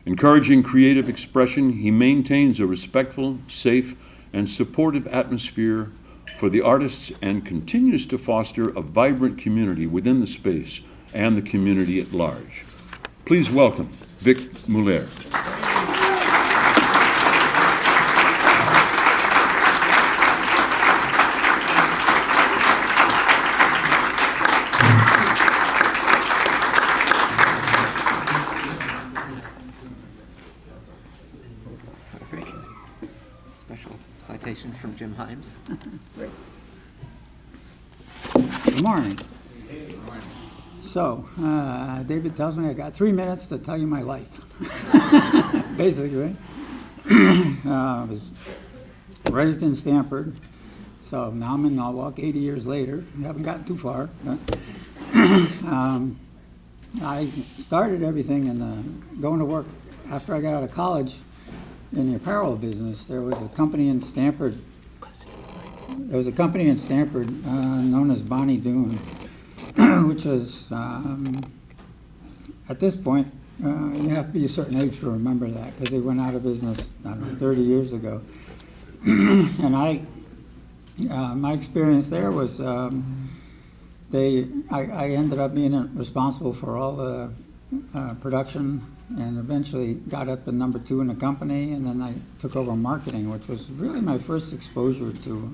S3: Encouraging creative expression, he maintains a respectful, safe, and supportive atmosphere for the artists and continues to foster a vibrant community within the space and the community at large. Please welcome 𝗵𝗵𝗲𝗪𝗶.
S2: Special citation from Jim Himes.
S8: Good morning. So, David tells me I got 3 minutes to tell you my life, basically. I was raised in Stamford, so now I'm in Norwalk 80 years later. I haven't gotten too far. But I started everything in going to work after I got out of college in the apparel business. There was a company in Stamford. There was a company in Stamford known as Bonnie Doon, which was, at this point, you have to be a certain age to remember that, because they went out of business, I don't know, 30 years ago. And my experience there was, I ended up being responsible for all the production, and eventually got up to number 2 in the company, and then I took over marketing, which was really my first exposure to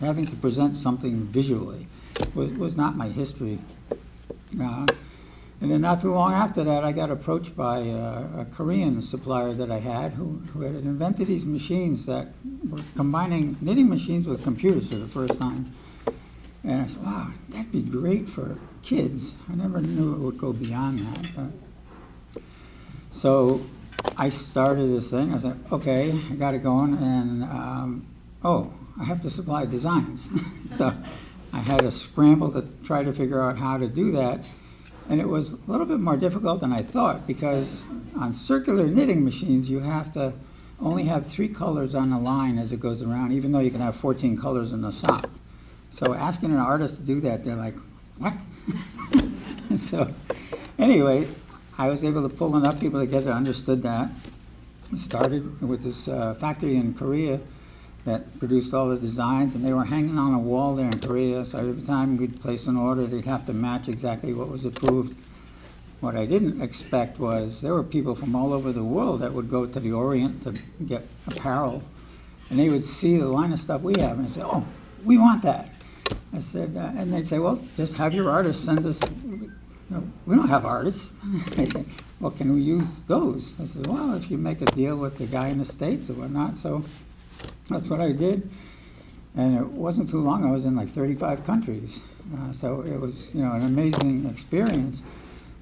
S8: having to present something visually. Was not my history. And then not too long after that, I got approached by a Korean supplier that I had who had invented these machines that were combining knitting machines with computers for the first time. And I said, wow, that'd be great for kids. I never knew it would go beyond that. But. So I started this thing. I said, okay, I got it going, and I have to supply designs. So I had to scramble to try to figure out how to do that. And it was a little bit more difficult than I thought, because on circular knitting machines, you have to only have 3 colors on the line as it goes around, even though you can have 14 colors in the sock. So asking an artist to do that, they're like, what? So anyway, I was able to pull enough people together that understood that. I started with this factory in Korea that produced all the designs, and they were hanging on a wall there in Korea, so every time we'd place an order, they'd have to match exactly what was approved. What I didn't expect was there were people from all over the world that would go to the Orient to get apparel, and they would see the line of stuff we have, and they'd say, oh, we want that. I said, and they'd say, well, just have your artists send us. No, we don't have artists. I said, well, can we use those? I said, well, if you make a deal with the guy in the States or whatnot. So that's what I did. And it wasn't too long. I was in like 35 countries. So it was, an amazing experience.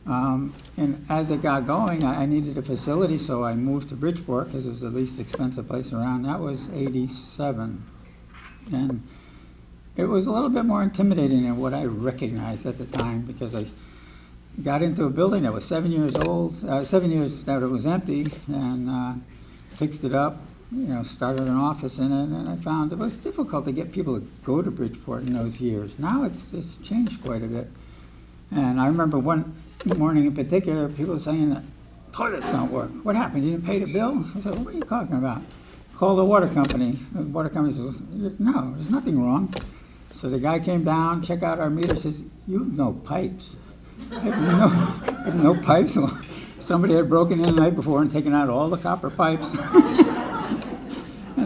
S8: And as it got going, I needed a facility, so I moved to Bridgeport because it was the least expensive place around. That was '87. And it was a little bit more intimidating than what I recognized at the time, because I got into a building that was 7 years old, 7 years that it was empty, and fixed it up, started an office in it, and I found it was difficult to get people to go to Bridgeport in those years. Now it's changed quite a bit. And I remember one morning in particular, people saying that toilets don't work. What happened? You didn't pay the bill? I said, what are you talking about? Call the water company. The water company says, no, there's nothing wrong. So the guy came down, checked out our meter, says, you have no pipes. I have no pipes. Somebody had broken in the night before and taken out all the copper pipes. And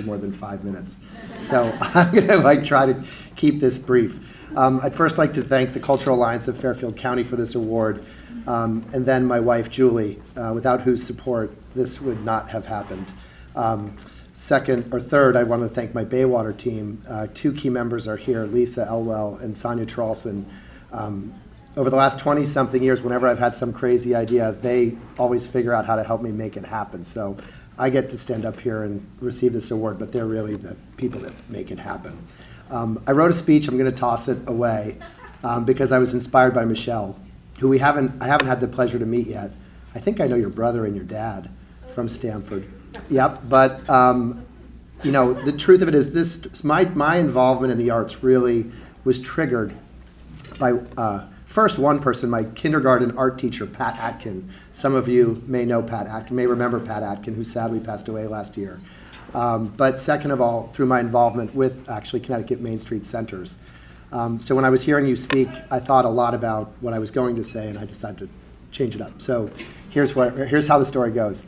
S9: for more than 5 minutes. So I'm going to try to keep this brief. I'd first like to thank the Cultural Alliance of Fairfield County for this award, and then my wife, Julie, without whose support this would not have happened. Second or third, I want to thank my Baywater team. Two key members are here, Lisa Elwell and Sonia Trolson. Over the last 20-something years, whenever I've had some crazy idea, they always figure out how to help me make it happen. So I get to stand up here and receive this award, but they're really the people that make it happen. I wrote a speech. I'm going to toss it away because I was inspired by Michelle, who I haven't had the pleasure to meet yet. I think I know your brother and your dad from Stanford. Yep, but the truth of it is this: my involvement in the arts really was triggered by first one person, my kindergarten art teacher, Pat Atkin. Some of you may know Pat Atkin, may remember Pat Atkin, who sadly passed away last year. But second of all, through my involvement with actually Connecticut Main Street Centers. So when I was hearing you speak, I thought a lot about what I was going to say, and I decided to change it up. So here's how the story goes.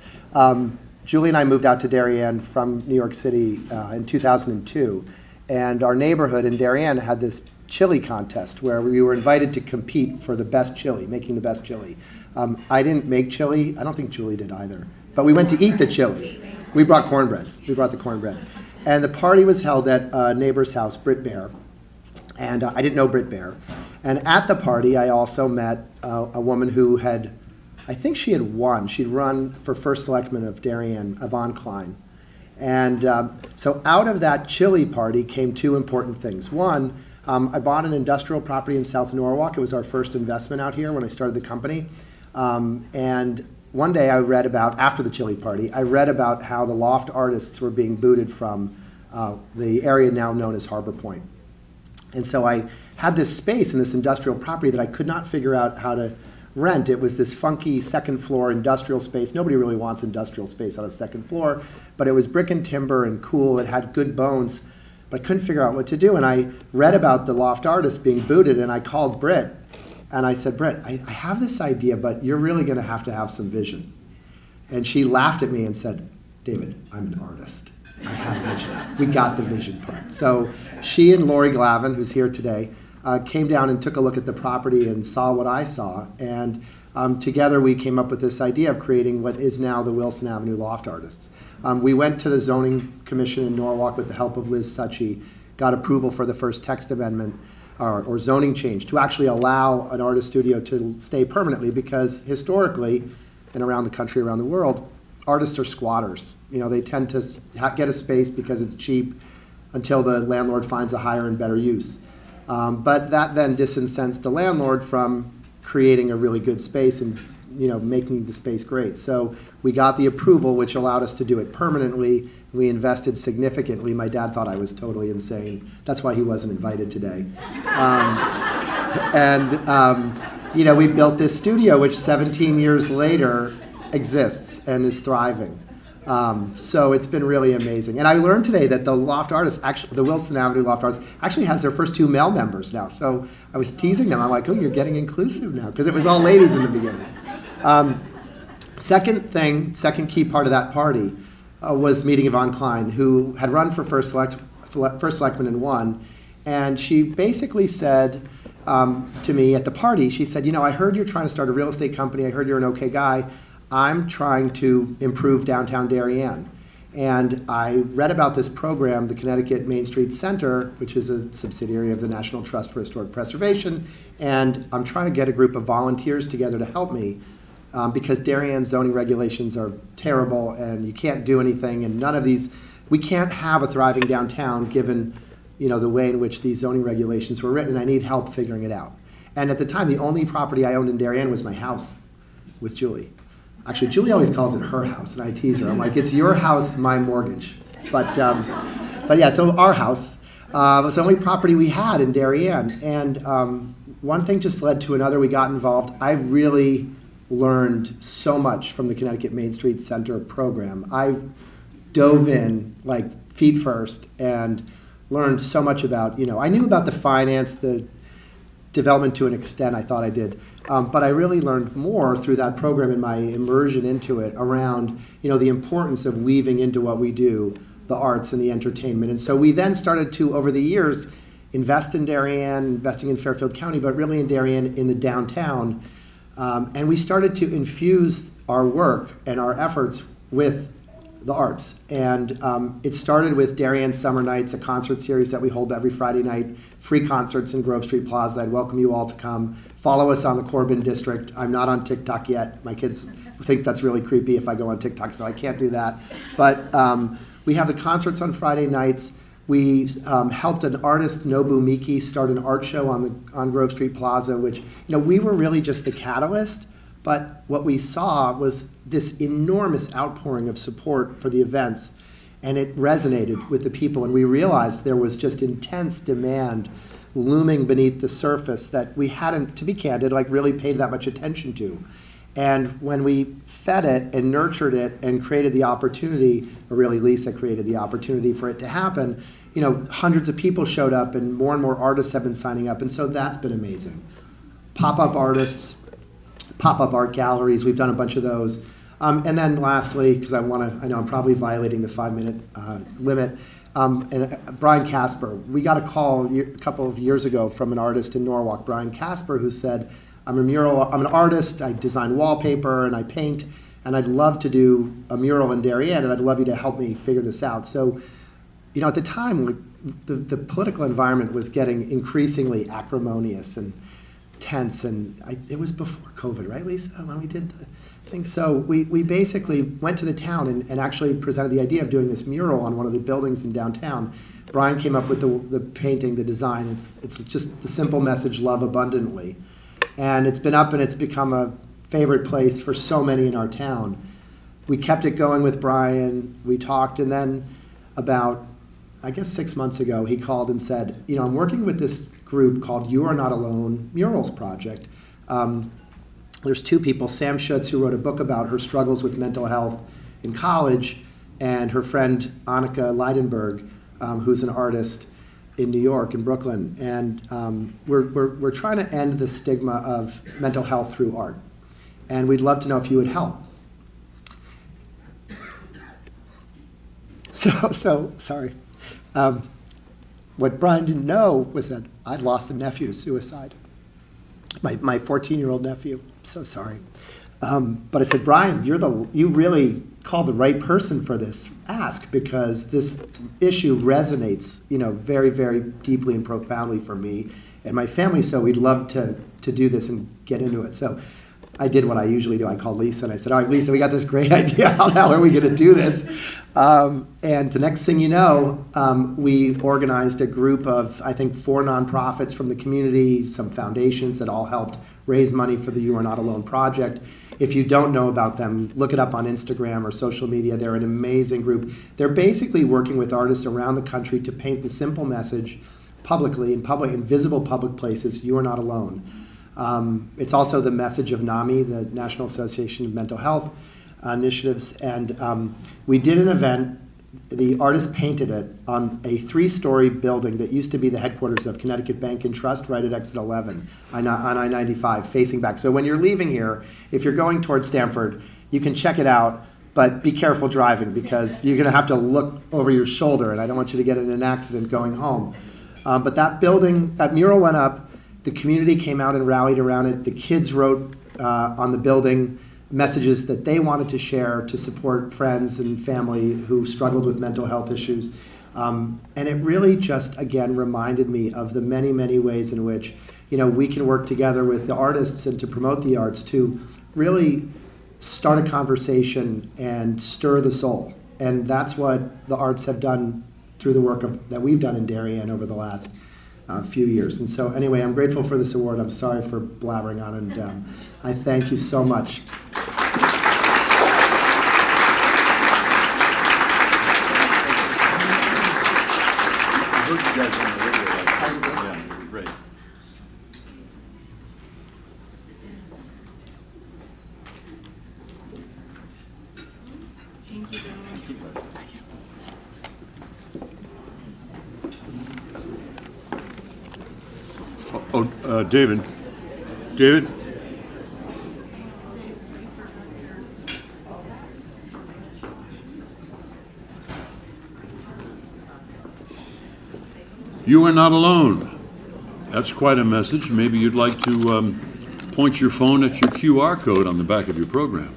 S9: Julie and I moved out to Darien from New York City in 2002, and our neighborhood in Darien had this chili contest where we were invited to compete for the best chili, making the best chili. I didn't make chili. I don't think Julie did either. But we went to eat the chili. We brought cornbread. We brought the cornbread. And the party was held at a neighbor's house, Britt Bear. And I didn't know Britt Bear. And at the party, I also met a woman who had, I think she had won. She'd run for first selectman of Darien, Yvonne Klein. And so out of that chili party came two important things. One, I bought an industrial property in South Norwalk. It was our first investment out here when I started the company. And one day I read about, after the chili party, I read about how the loft artists were being booted from the area now known as Harbor Point. And so I had this space in this industrial property that I could not figure out how to rent. It was this funky second floor industrial space. Nobody really wants industrial space on a second floor, but it was brick and timber and cool. It had good bones, but I couldn't figure out what to do. And I read about the loft artists being booted, and I called Britt. And I said, Britt, I have this idea, but you're really going to have some vision. And she laughed at me and said, David, I'm an artist. I have vision. We got the vision part. So she and Lori Glavin, who's here today, came down and took a look at the property and saw what I saw. And together we came up with this idea of creating what is now the Wilson Avenue Loft Artists. We went to the Zoning Commission in Norwalk with the help of Liz Succi, got approval for the first text amendment, or zoning change to actually allow an artist studio to stay permanently, because historically, and around the country, around the world, artists are squatters. They tend to get a space because it's cheap until the landlord finds a higher and better use. But that then disincents the landlord from creating a really good space and making the space great. So we got the approval, which allowed us to do it permanently. We invested significantly. My dad thought I was totally insane. That's why he wasn't invited today. We built this studio, which 17 years later exists and is thriving. So it's been really amazing. And I learned today that the Loft Artists, actually, the Wilson Avenue Loft Artists, actually has their first 2 male members now. So I was teasing them. I'm like, oh, you're getting inclusive now, because it was all ladies in the beginning. Second key part of that party was meeting Yvonne Klein, who had run for first selectman and won. And she basically said to me at the party, she said, I heard you're trying to start a real estate company. I heard you're an okay guy. I'm trying to improve downtown Darien. And I read about this program, the Connecticut Main Street Center, which is a subsidiary of the National Trust for Historic Preservation. And I'm trying to get a group of volunteers together to help me because Darien zoning regulations are terrible and you can't do anything. And we can't have a thriving downtown given the way in which these zoning regulations were written. I need help figuring it out. And at the time, the only property I owned in Darien was my house with Julie. Actually, Julie always calls it her house, and I tease her. I'm like, it's your house, my mortgage. But yeah, so our house was the only property we had in Darien. And one thing just led to another. We got involved. I really learned so much from the Connecticut Main Street Center program. I dove in, feet first, and learned so much about, I knew about the finance, the development to an extent. I thought I did. But I really learned more through that program and my immersion into it around, the importance of weaving into what we do the arts and the entertainment. And so we then started to, over the years, invest in Darien, investing in Fairfield County, but really in Darien in the downtown. And we started to infuse our work and our efforts with the arts. And it started with Darien Summer Nights, a concert series that we hold every Friday night, free concerts in Grove Street Plaza. I'd welcome you all to come. Follow us on the Corbin District. I'm not on TikTok yet. My kids think that's really creepy if I go on TikTok, so I can't do that. But we have the concerts on Friday nights. We helped an artist, 𝗵𝗵𝗶𝗵𝗵𝗪, start an art show on Grove Street Plaza, which, we were really just the catalyst. But what we saw was this enormous outpouring of support for the events, and it resonated with the people. And we realized there was just intense demand looming beneath the surface that we hadn't, to be candid, really paid that much attention to. And when we fed it and nurtured it and created the opportunity, or really Lisa created the opportunity for it to happen, hundreds of people showed up and more artists have been signing up. And so that's been amazing. Pop-up artists, pop-up art galleries, we've done a bunch of those. And then lastly, because I know I'm probably violating the 5-minute limit, and Brian Casper. We got a call a couple of years ago from an artist in Norwalk, Brian Casper, who said, I'm an artist, I design wallpaper and I paint, and I'd love to do a mural in Darien, and I'd love you to help me figure this out. So, at the time, the political environment was getting increasingly acrimonious and tense, and it was before COVID, right, Lisa, when we did the thing? So we basically went to the town and actually presented the idea of doing this mural on one of the buildings in downtown. Brian came up with the painting, the design. It's just the simple message, love abundantly. And it's been up and it's become a favorite place for so many in our town. We kept it going with Brian. We talked, and then about, 6 months ago, he called and said, I'm working with this group called You Are Not Alone Murals Project. There's 2 people, Sam Schutz, who wrote a book about her struggles with mental health in college, and her friend Annika Leidenberg, who's an artist in New York, in Brooklyn. And we're trying to end the stigma of mental health through art. And we'd love to know if you would help. So sorry. What Brian didn't know was that I'd lost a nephew to suicide. My 14-year-old nephew. So sorry. But I said, Brian, you really called the right person for this ask, because this issue resonates, very, very deeply and profoundly for me and my family. So we'd love to do this and get into it. So I did what I usually do. I called Lisa and I said, all right, Lisa, we got this great idea. How the hell are we going to do this? And the next thing you know, we organized a group of, 4 nonprofits from the community, some foundations that all helped raise money for the You Are Not Alone project. If you don't know about them, look it up on Instagram or social media. They're an amazing group. They're basically working with artists around the country to paint the simple message publicly, in visible public places, you are not alone. It's also the message of NAMI, the National Association of Mental Health Initiatives. And we did an event. The artist painted it on a 3-story building that used to be the headquarters of Connecticut Bank and Trust, right at exit 11 on I-95, facing back. So when you're leaving here, if you're going towards Stamford, you can check it out, but be careful driving, because you're going to have to look over your shoulder, and I don't want you to get in an accident going home. But that building, that mural went up. The community came out and rallied around it. The kids wrote on the building messages that they wanted to share to support friends and family who struggled with mental health issues. And it really just, again, reminded me of the many, many ways in which, we can work together with the artists and to promote the arts to really start a conversation and stir the soul. And that's what the arts have done through the work that we've done in Darien over the last few years. And so anyway, I'm grateful for this award. I'm sorry for blabbering on, and I thank you so much.
S3: David. David? You are not alone. That's quite a message. Maybe you'd like to point your phone at your QR code on the back of your program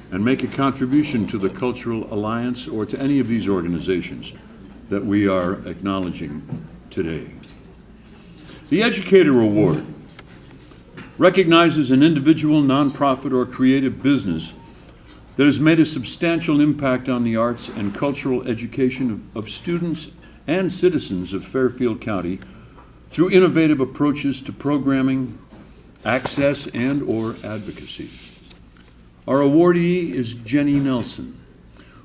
S3: and make a contribution to the Cultural Alliance or to any of these organizations that we are acknowledging today. The Educator Award recognizes an individual, nonprofit, or creative business that has made a substantial impact on the arts and cultural education of students and citizens of Fairfield County through innovative approaches to programming, access, and/or advocacy. Our awardee is Jenny Nelson,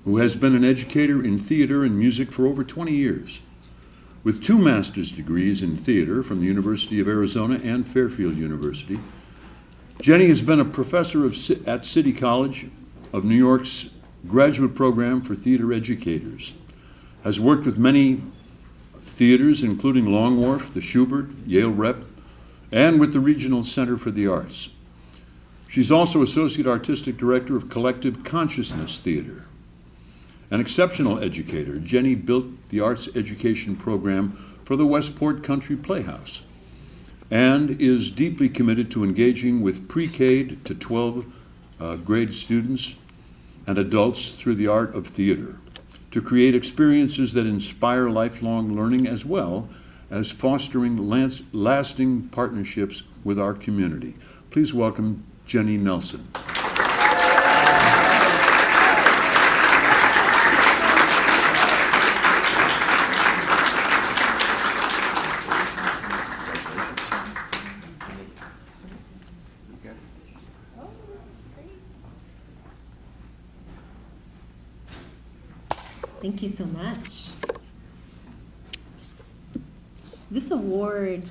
S3: who has been an educator in theater and music for over 20 years. With 2 master's degrees in theater from the University of Arizona and Fairfield University, Jenny has been a professor at City College of New York's graduate program for theater educators, has worked with many theaters, including Long Wharf, the Schubert, Yale Rep, and with the Regional Center for the Arts. She's also Associate Artistic Director of Collective Consciousness Theater. An exceptional educator, Jenny built the arts education program for the Westport Country Playhouse and is deeply committed to engaging with pre-K to 12 grade students and adults through the art of theater to create experiences that inspire lifelong learning as well as fostering lasting partnerships with our community. Please welcome Jenny Nelson.
S10: Thank you so much. This award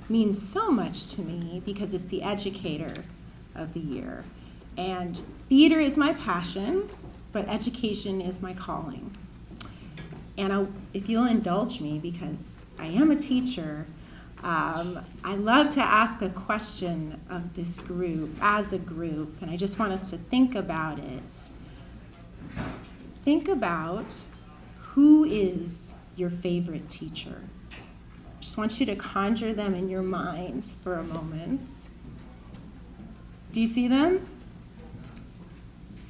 S10: means so much to me because it's the Educator of the Year. And theater is my passion, but education is my calling. And if you'll indulge me, because I am a teacher, I love to ask a question of this group, as a group, and I just want us to think about it. Think about who is your favorite teacher. Just want you to conjure them in your mind for a moment. Do you see them?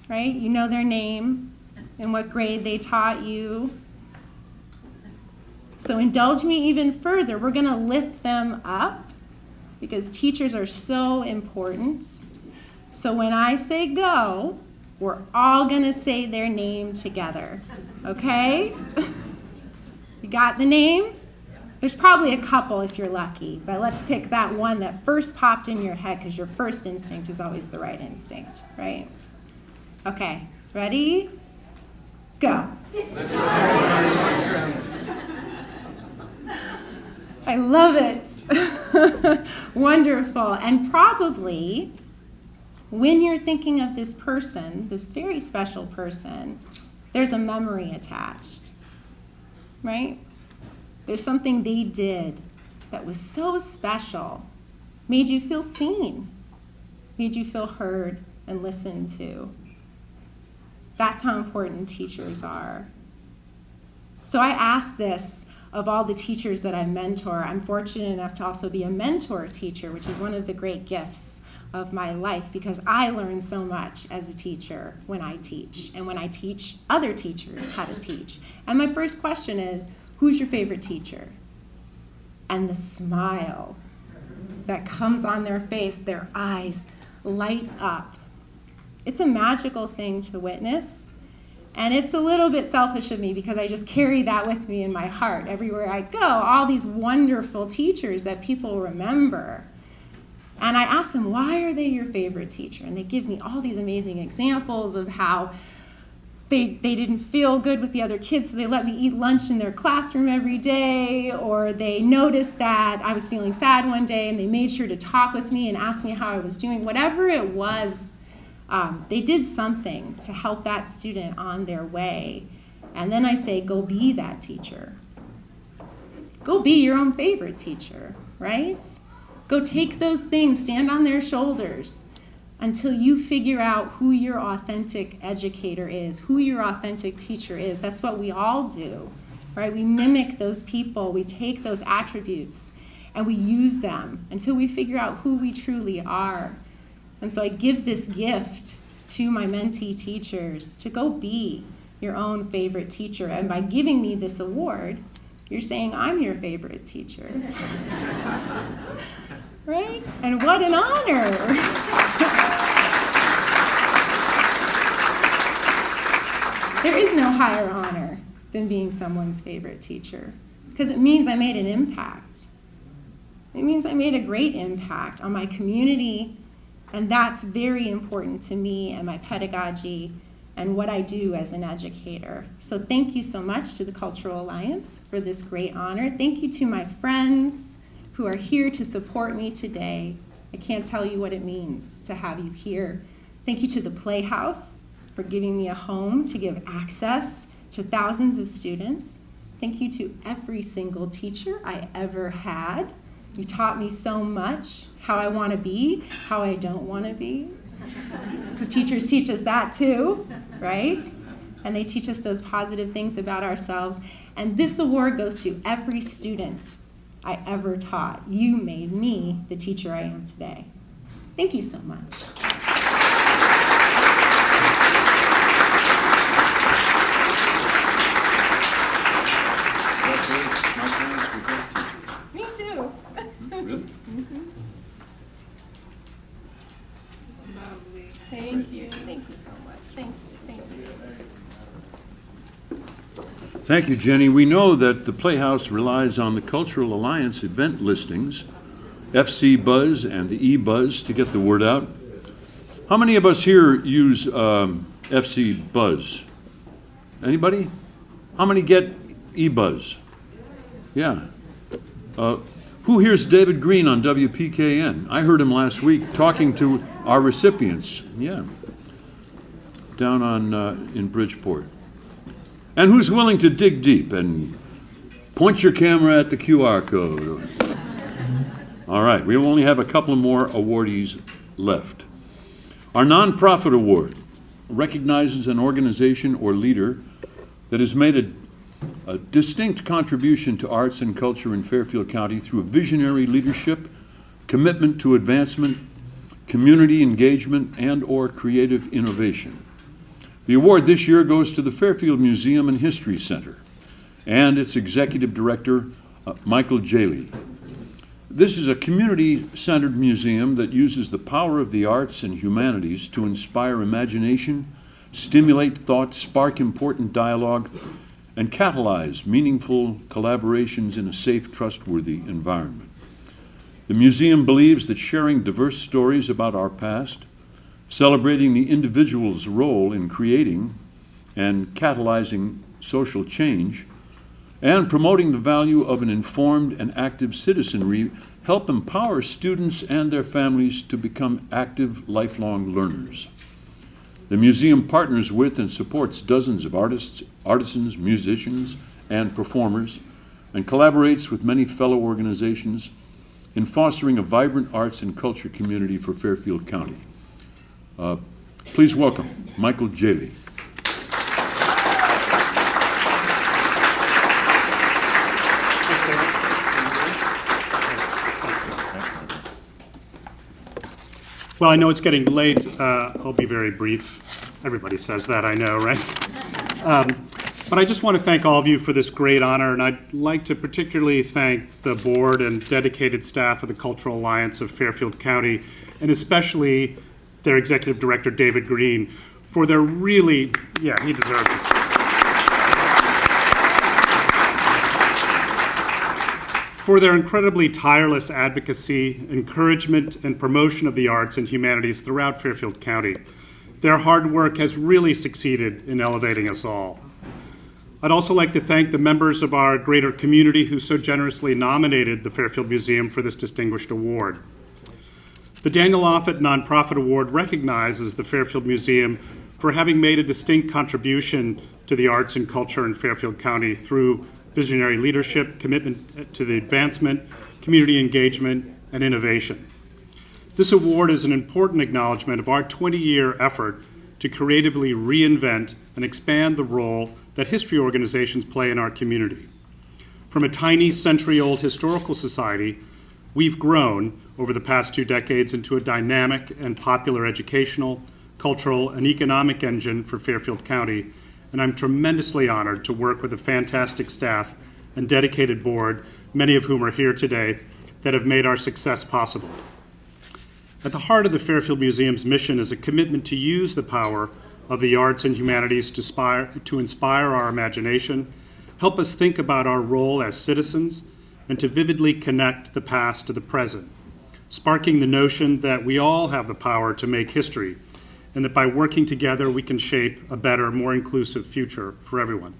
S10: Right? You know their name and what grade they taught you. So indulge me even further. We're going to lift them up because teachers are so important. So when I say go, we're all going to say their name together, okay? You got the name? There's probably a couple if you're lucky, but let's pick that one that first popped in your head because your first instinct is always the right instinct, right? Okay, ready? Go. I love it. Wonderful. And probably when you're thinking of this person, this very special person, there's a memory attached, right? There's something they did that was so special, made you feel seen, made you feel heard and listened to. That's how important teachers are. So I ask this of all the teachers that I mentor. I'm fortunate enough to also be a mentor teacher, which is one of the great gifts of my life because I learn so much as a teacher when I teach and when I teach other teachers how to teach. And my first question is, who's your favorite teacher? And the smile that comes on their face, their eyes light up. It's a magical thing to witness. And it's a little bit selfish of me because I just carry that with me in my heart. Everywhere I go, all these wonderful teachers that people remember. And I ask them, why are they your favorite teacher? And they give me all these amazing examples of how they didn't feel good with the other kids, so they let me eat lunch in their classroom every day, or they noticed that I was feeling sad one day and they made sure to talk with me and ask me how I was doing. Whatever it was, they did something to help that student on their way. And then I say, go be that teacher. Go be your own favorite teacher, right? Go take those things, stand on their shoulders until you figure out who your authentic educator is, who your authentic teacher is. That's what we all do, right? We mimic those people, we take those attributes, and we use them until we figure out who we truly are. And so I give this gift to my mentee teachers to go be your own favorite teacher. And by giving me this award, you're saying I'm your favorite teacher. Right? And what an honor. There is no higher honor than being someone's favorite teacher, because it means I made an impact. It means I made a great impact on my community, and that's very important to me and my pedagogy and what I do as an educator. So thank you so much to the Cultural Alliance for this great honor. Thank you to my friends who are here to support me today. I can't tell you what it means to have you here. Thank you to the Playhouse for giving me a home to give access to thousands of students. Thank you to every single teacher I ever had. You taught me so much, how I want to be, how I don't want to be. Because teachers teach us that too, right? And they teach us those positive things about ourselves. And this award goes to every student I ever taught. You made me the teacher I am today. Thank you so much. Me too.
S3: Really?
S10: Thank you. Thank you so much. Thank you. Thank you.
S3: Thank you, Jenny. We know that the Playhouse relies on the Cultural Alliance event listings, FC Buzz and the eBuzz, to get the word out. How many of us here use FC Buzz? Anybody? How many get eBuzz? Yeah. Who hears David Green on WPKN? I heard him last week talking to our recipients. Yeah. Down on in Bridgeport. And who's willing to dig deep and point your camera at the QR code? All right, we only have a couple more awardees left. Our nonprofit award recognizes an organization or leader that has made a distinct contribution to arts and culture in Fairfield County through visionary leadership, commitment to advancement, community engagement, and/or creative innovation. The award this year goes to the Fairfield Museum and History Center and its executive director, Michael Jaley. This is a community-centered museum that uses the power of the arts and humanities to inspire imagination, stimulate thought, spark important dialogue, and catalyze meaningful collaborations in a safe, trustworthy environment. The museum believes that sharing diverse stories about our past, celebrating the individual's role in creating and catalyzing social change, and promoting the value of an informed and active citizenry help empower students and their families to become active, lifelong learners. The museum partners with and supports dozens of artists, artisans, musicians, and performers, and collaborates with many fellow organizations in fostering a vibrant arts and culture community for Fairfield County. Please welcome Michael Jaley.
S11: Well, I know it's getting late. I'll be very brief. Everybody says that, I know, right? But I just want to thank all of you for this great honor, and I'd like to particularly thank the board and dedicated staff of the Cultural Alliance of Fairfield County, and especially their executive director, David Green, for their really, yeah, he deserves it. For their incredibly tireless advocacy, encouragement, and promotion of the arts and humanities throughout Fairfield County. Their hard work has really succeeded in elevating us all. I'd also like to thank the members of our greater community who so generously nominated the Fairfield Museum for this distinguished award. The Daniel Offutt Nonprofit Award recognizes the Fairfield Museum for having made a distinct contribution to the arts and culture in Fairfield County through visionary leadership, commitment to the advancement, community engagement, and innovation. This award is an important acknowledgement of our 20-year effort to creatively reinvent and expand the role that history organizations play in our community. From a tiny century-old historical society, we've grown over the past 2 decades into a dynamic and popular educational, cultural, and economic engine for Fairfield County, and I'm tremendously honored to work with a fantastic staff and dedicated board, many of whom are here today, that have made our success possible. At the heart of the Fairfield Museum's mission is a commitment to use the power of the arts and humanities to inspire our imagination, help us think about our role as citizens, and to vividly connect the past to the present, sparking the notion that we all have the power to make history, and that by working together we can shape a better, more inclusive future for everyone.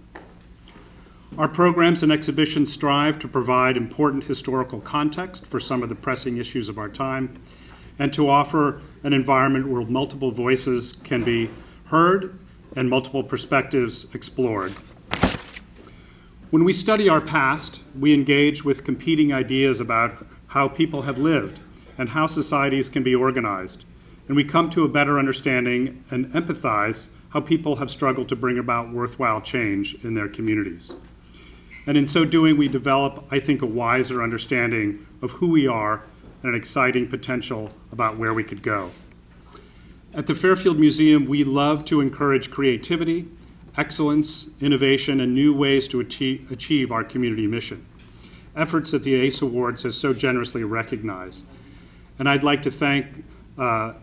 S11: Our programs and exhibitions strive to provide important historical context for some of the pressing issues of our time, and to offer an environment where multiple voices can be heard and multiple perspectives explored. When we study our past, we engage with competing ideas about how people have lived and how societies can be organized, and we come to a better understanding and empathize how people have struggled to bring about worthwhile change in their communities. And in so doing, we develop, I think, a wiser understanding of who we are and an exciting potential about where we could go. At the Fairfield Museum, we love to encourage creativity, excellence, innovation, and new ways to achieve our community mission, efforts that the ACE Awards has so generously recognized. And I'd like to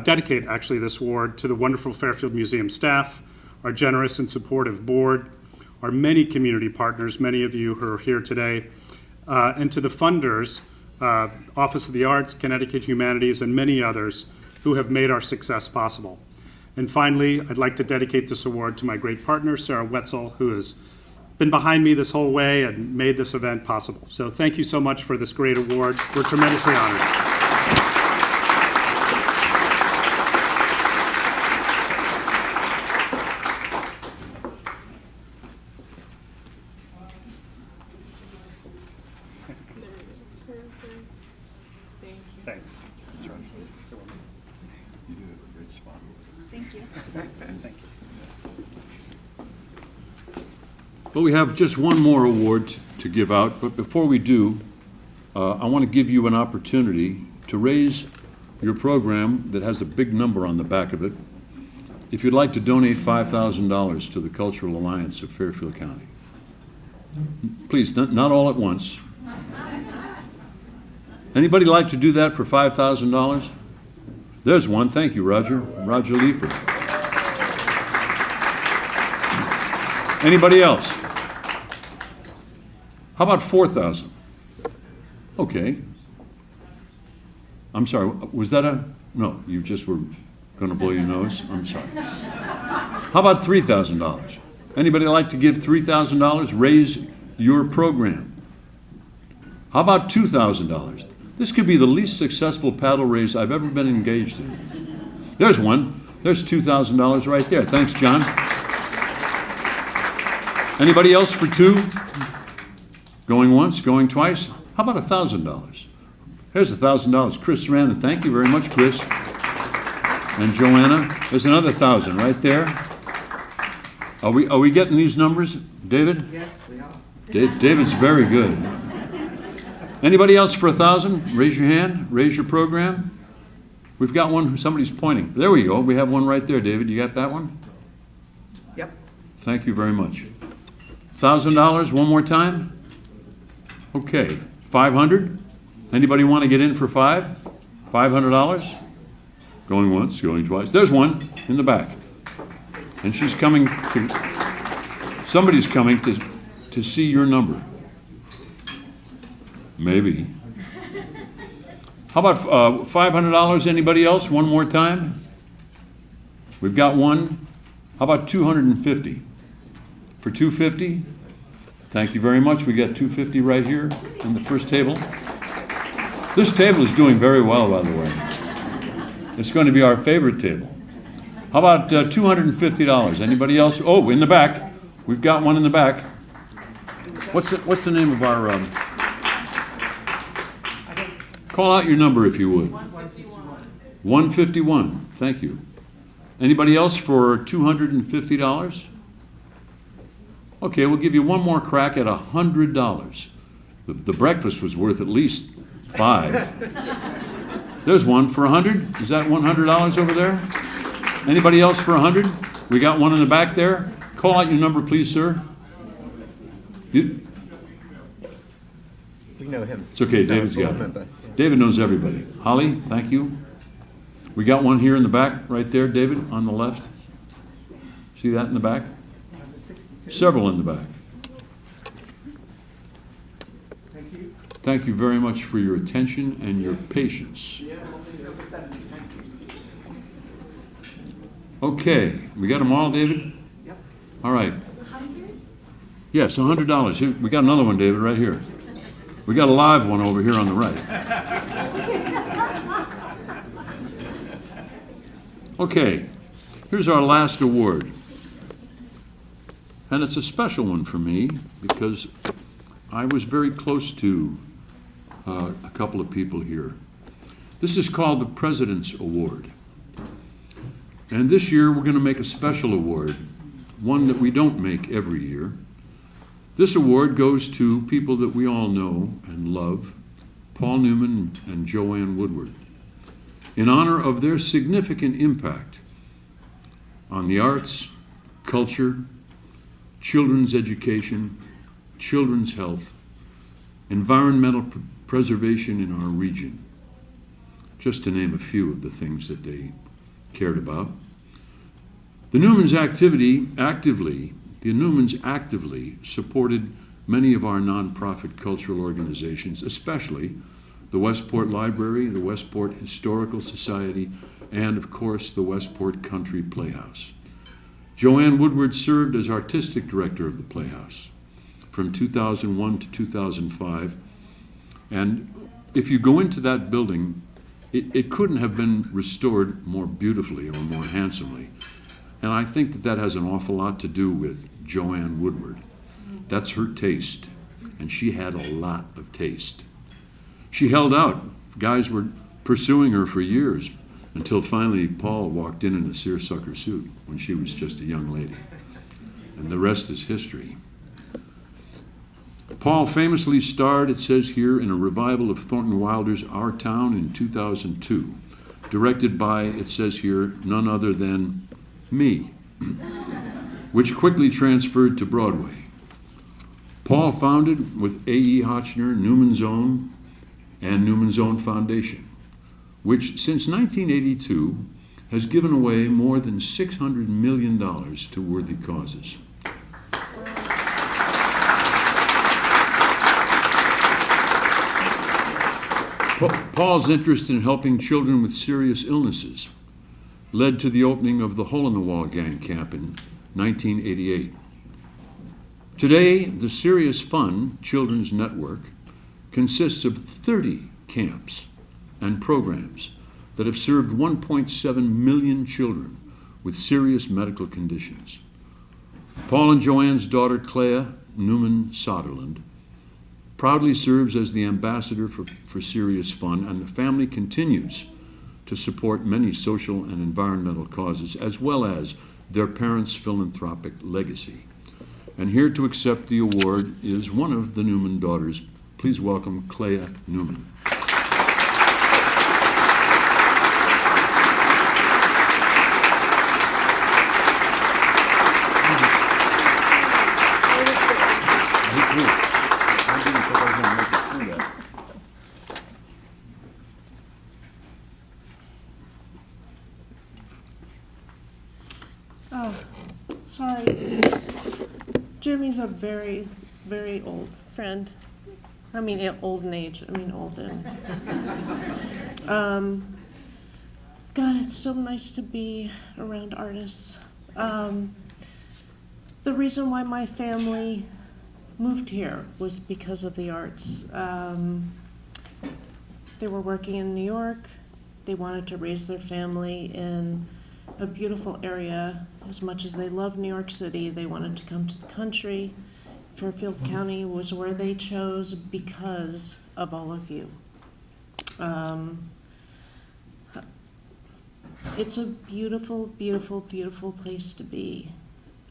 S11: dedicate actually this award to the wonderful Fairfield Museum staff, our generous and supportive board, our many community partners, many of you who are here today, and to the funders, Office of the Arts, Connecticut Humanities, and many others who have made our success possible. And finally, I'd like to dedicate this award to my great partner, Sarah Wetzel, who has been behind me this whole way and made this event possible. So thank you so much for this great award. We're tremendously honored. Thanks.
S3: Well, we have just one more award to give out, but before we do, I want to give you an opportunity to raise your program that has a big number on the back of it. If you'd like to donate $5,000 to the Cultural Alliance of Fairfield County. Please, not all at once. Anybody like to do that for $5,000? There's one. Thank you, Roger. Roger Leifert. Anybody else? How about 4,000? Okay. I'm sorry, was that a, no, you just were going to blow your nose? I'm sorry. How about $3,000? Anybody like to give $3,000? Raise your program. How about $2,000? This could be the least successful paddle race I've ever been engaged in. There's one. There's $2,000 right there. Thanks, John. Anybody else for two? Going once, going twice? How about $1,000? Here's $1,000. Chris Sarandon. Thank you very much, Chris. And Joanna. There's another 1,000 right there. Are we getting these numbers, David?
S2: Yes, we are.
S3: David's very good. Anybody else for 1,000? Raise your hand. Raise your program. We've got one. Somebody's pointing. There we go. We have one right there, David. You got that one?
S2: Yep.
S3: Thank you very much. $1,000 one more time? Okay. 500? Anybody want to get in for $500? Going once, going twice. There's one in the back. And she's coming to, somebody's coming to see your number. Maybe. How about $500? Anybody else? One more time? We've got one. How about 250? For 250? Thank you very much. We got 250 right here in the first table. This table is doing very well, by the way. It's going to be our favorite table. How about $250? Anybody else? Oh, in the back. We've got one in the back. What's the name of our... Call out your number if you would. 151. Thank you. Anybody else for $250? Okay, we'll give you one more crack at $100. The breakfast was worth at least $5. There's one for $100. Is that $100 over there? Anybody else for $100? We got one in the back there. Call out your number, please, sir. You?
S12: We know him.
S3: It's okay,
S12: He's our
S3: David's got
S12: board
S3: it.
S12: member, yes.
S3: David knows everybody. Holly, thank you. We got one here in the back, right there, David, on the left. See that in the back? Several in the back. Thank you very much for your attention and your patience. Okay, we got them all, David? Yep. All right. Yes, $100. Here, we got another one, David, right here. We got a live one over here on the right. Okay, here's our last award. And it's a special one for me because I was very close to a couple of people here. This is called the President's Award. And this year we're going to make a special award, one that we don't make every year. This award goes to people that we all know and love, Paul Newman and Joanne Woodward, in honor of their significant impact on the arts, culture, children's education, children's health, environmental preservation in our region, just to name a few of the things that they cared about. The Newmans actively supported many of our nonprofit cultural organizations, especially the Westport Library, the Westport Historical Society, and of course the Westport Country Playhouse. Joanne Woodward served as artistic director of the Playhouse from 2001 to 2005, and if you go into that building, it couldn't have been restored more beautifully or more handsomely. And I think that that has an awful lot to do with Joanne Woodward. That's her taste, and she had a lot of taste. She held out. Guys were pursuing her for years until finally Paul walked in a seersucker suit when she was just a young lady. And the rest is history. Paul famously starred, it says here, in a revival of Thornton Wilder's Our Town in 2002, directed by, it says here, none other than me, which quickly transferred to Broadway. Paul founded with A.E. Hotchner, Newman's Own, and Newman's Own Foundation, which since 1982 has given away more than $600 million to worthy causes. Paul's interest in helping children with serious illnesses led to the opening of the 𝗏𝗏𝗏 gang camp in 1988. Today, the Serious Fun Children's Network consists of 30 camps and programs that have served 1.7 million children with serious medical conditions. Paul and Joanne's daughter, Clea Newman Soderlund, proudly serves as the ambassador for Serious Fun, and the family continues to support many social and environmental causes, as well as their parents' philanthropic legacy. And here to accept the award is one of the Newman daughters. Please welcome Clea Newman.
S13: Sorry. Jimmy's a very, very old friend. I mean, old in age. I mean, old in. God, it's so nice to be around artists. The reason why my family moved here was because of the arts. They were working in New York. They wanted to raise their family in a beautiful area. As much as they love New York City, they wanted to come to the country. Fairfield County was where they chose because of all of you. It's a beautiful, beautiful, beautiful place to be.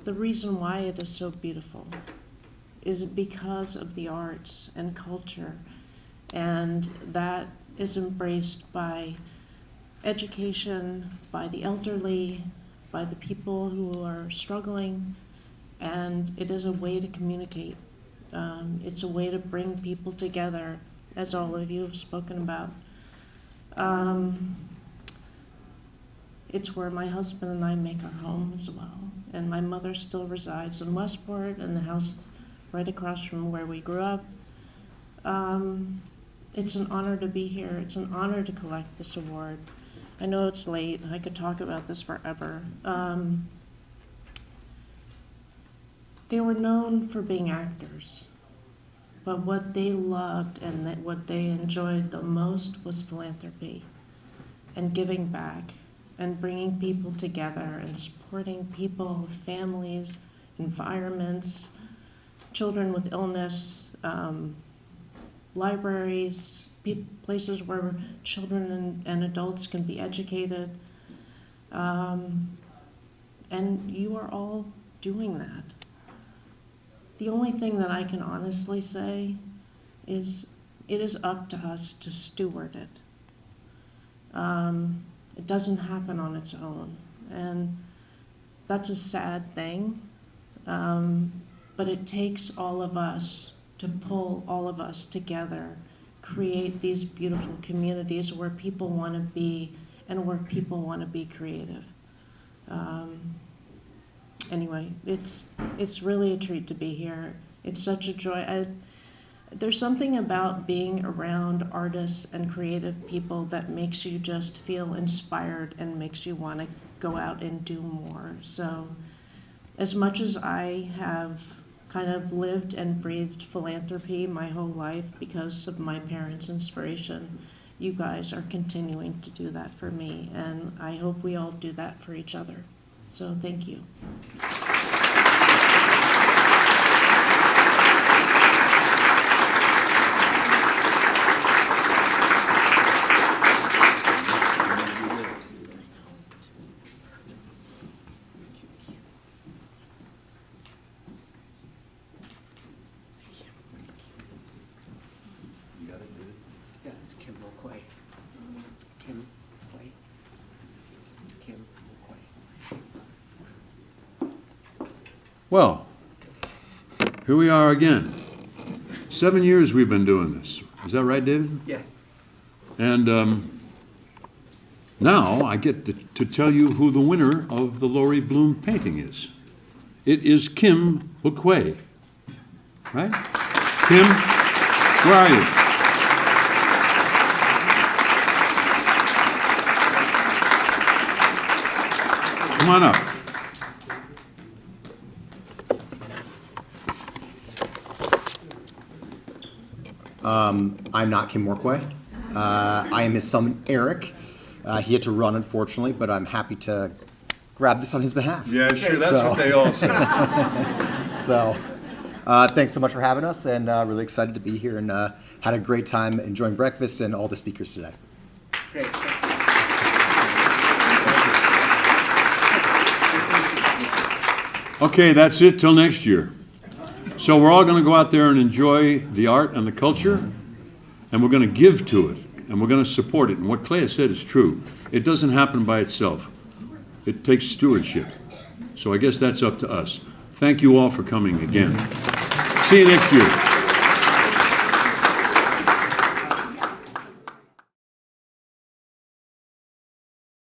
S13: the reason why it is so beautiful is because of the arts and culture, and that is embraced by education, by the elderly, by the people who are struggling, and it is a way to communicate. It's a way to bring people together, as all of you have spoken about. It's where my husband and I make our home as well, and my mother still resides in Westport, in the house right across from where we grew up. It's an honor to be here. It's an honor to collect this award. I know it's late. I could talk about this forever. They were known for being actors, but what they loved and what they enjoyed the most was philanthropy and giving back and bringing people together and supporting people, families, environments, children with illness, libraries, places where children and adults can be educated. And you are all doing that. The only thing that I can honestly say is it is up to us to steward it. It doesn't happen on its own, and that's a sad thing, but it takes all of us to pull all of us together, create these beautiful communities where people want to be and where people want to be creative. Anyway, it's really a treat to be here. It's such a joy. There's something about being around artists and creative people that makes you just feel inspired and makes you want to go out and do more. So as much as I have kind of lived and breathed philanthropy my whole life because of my parents' inspiration, you guys are continuing to do that for me, and I hope we all do that for each other. So thank you.
S3: Well, here we are again. 7 years we've been doing this. Is that right, David?
S2: Yeah.
S3: And now I get to tell you who the winner of the 𝗪𝗺 painting is. It is 𝗵𝗵𝗵𝗪𝗺. Right? Kim, where are you? Come on up.
S12: I'm not 𝗵𝗵𝗵𝗪𝗺. I am his son, Eric. He had to run, unfortunately, but I'm happy to grab this on his behalf.
S3: Yeah, sure, that's what they all say.
S12: So, thanks so much for having us, and really excited to be here, and had a great time enjoying breakfast and all the speakers today.
S2: Great.
S3: Okay, that's it till next year. So we're all going to go out there and enjoy the art and the culture, and we're going to give to it, and we're going to support it. And what Clea said is true. It doesn't happen by itself. It takes stewardship. So I guess that's up to us. Thank you all for coming again. See you next year.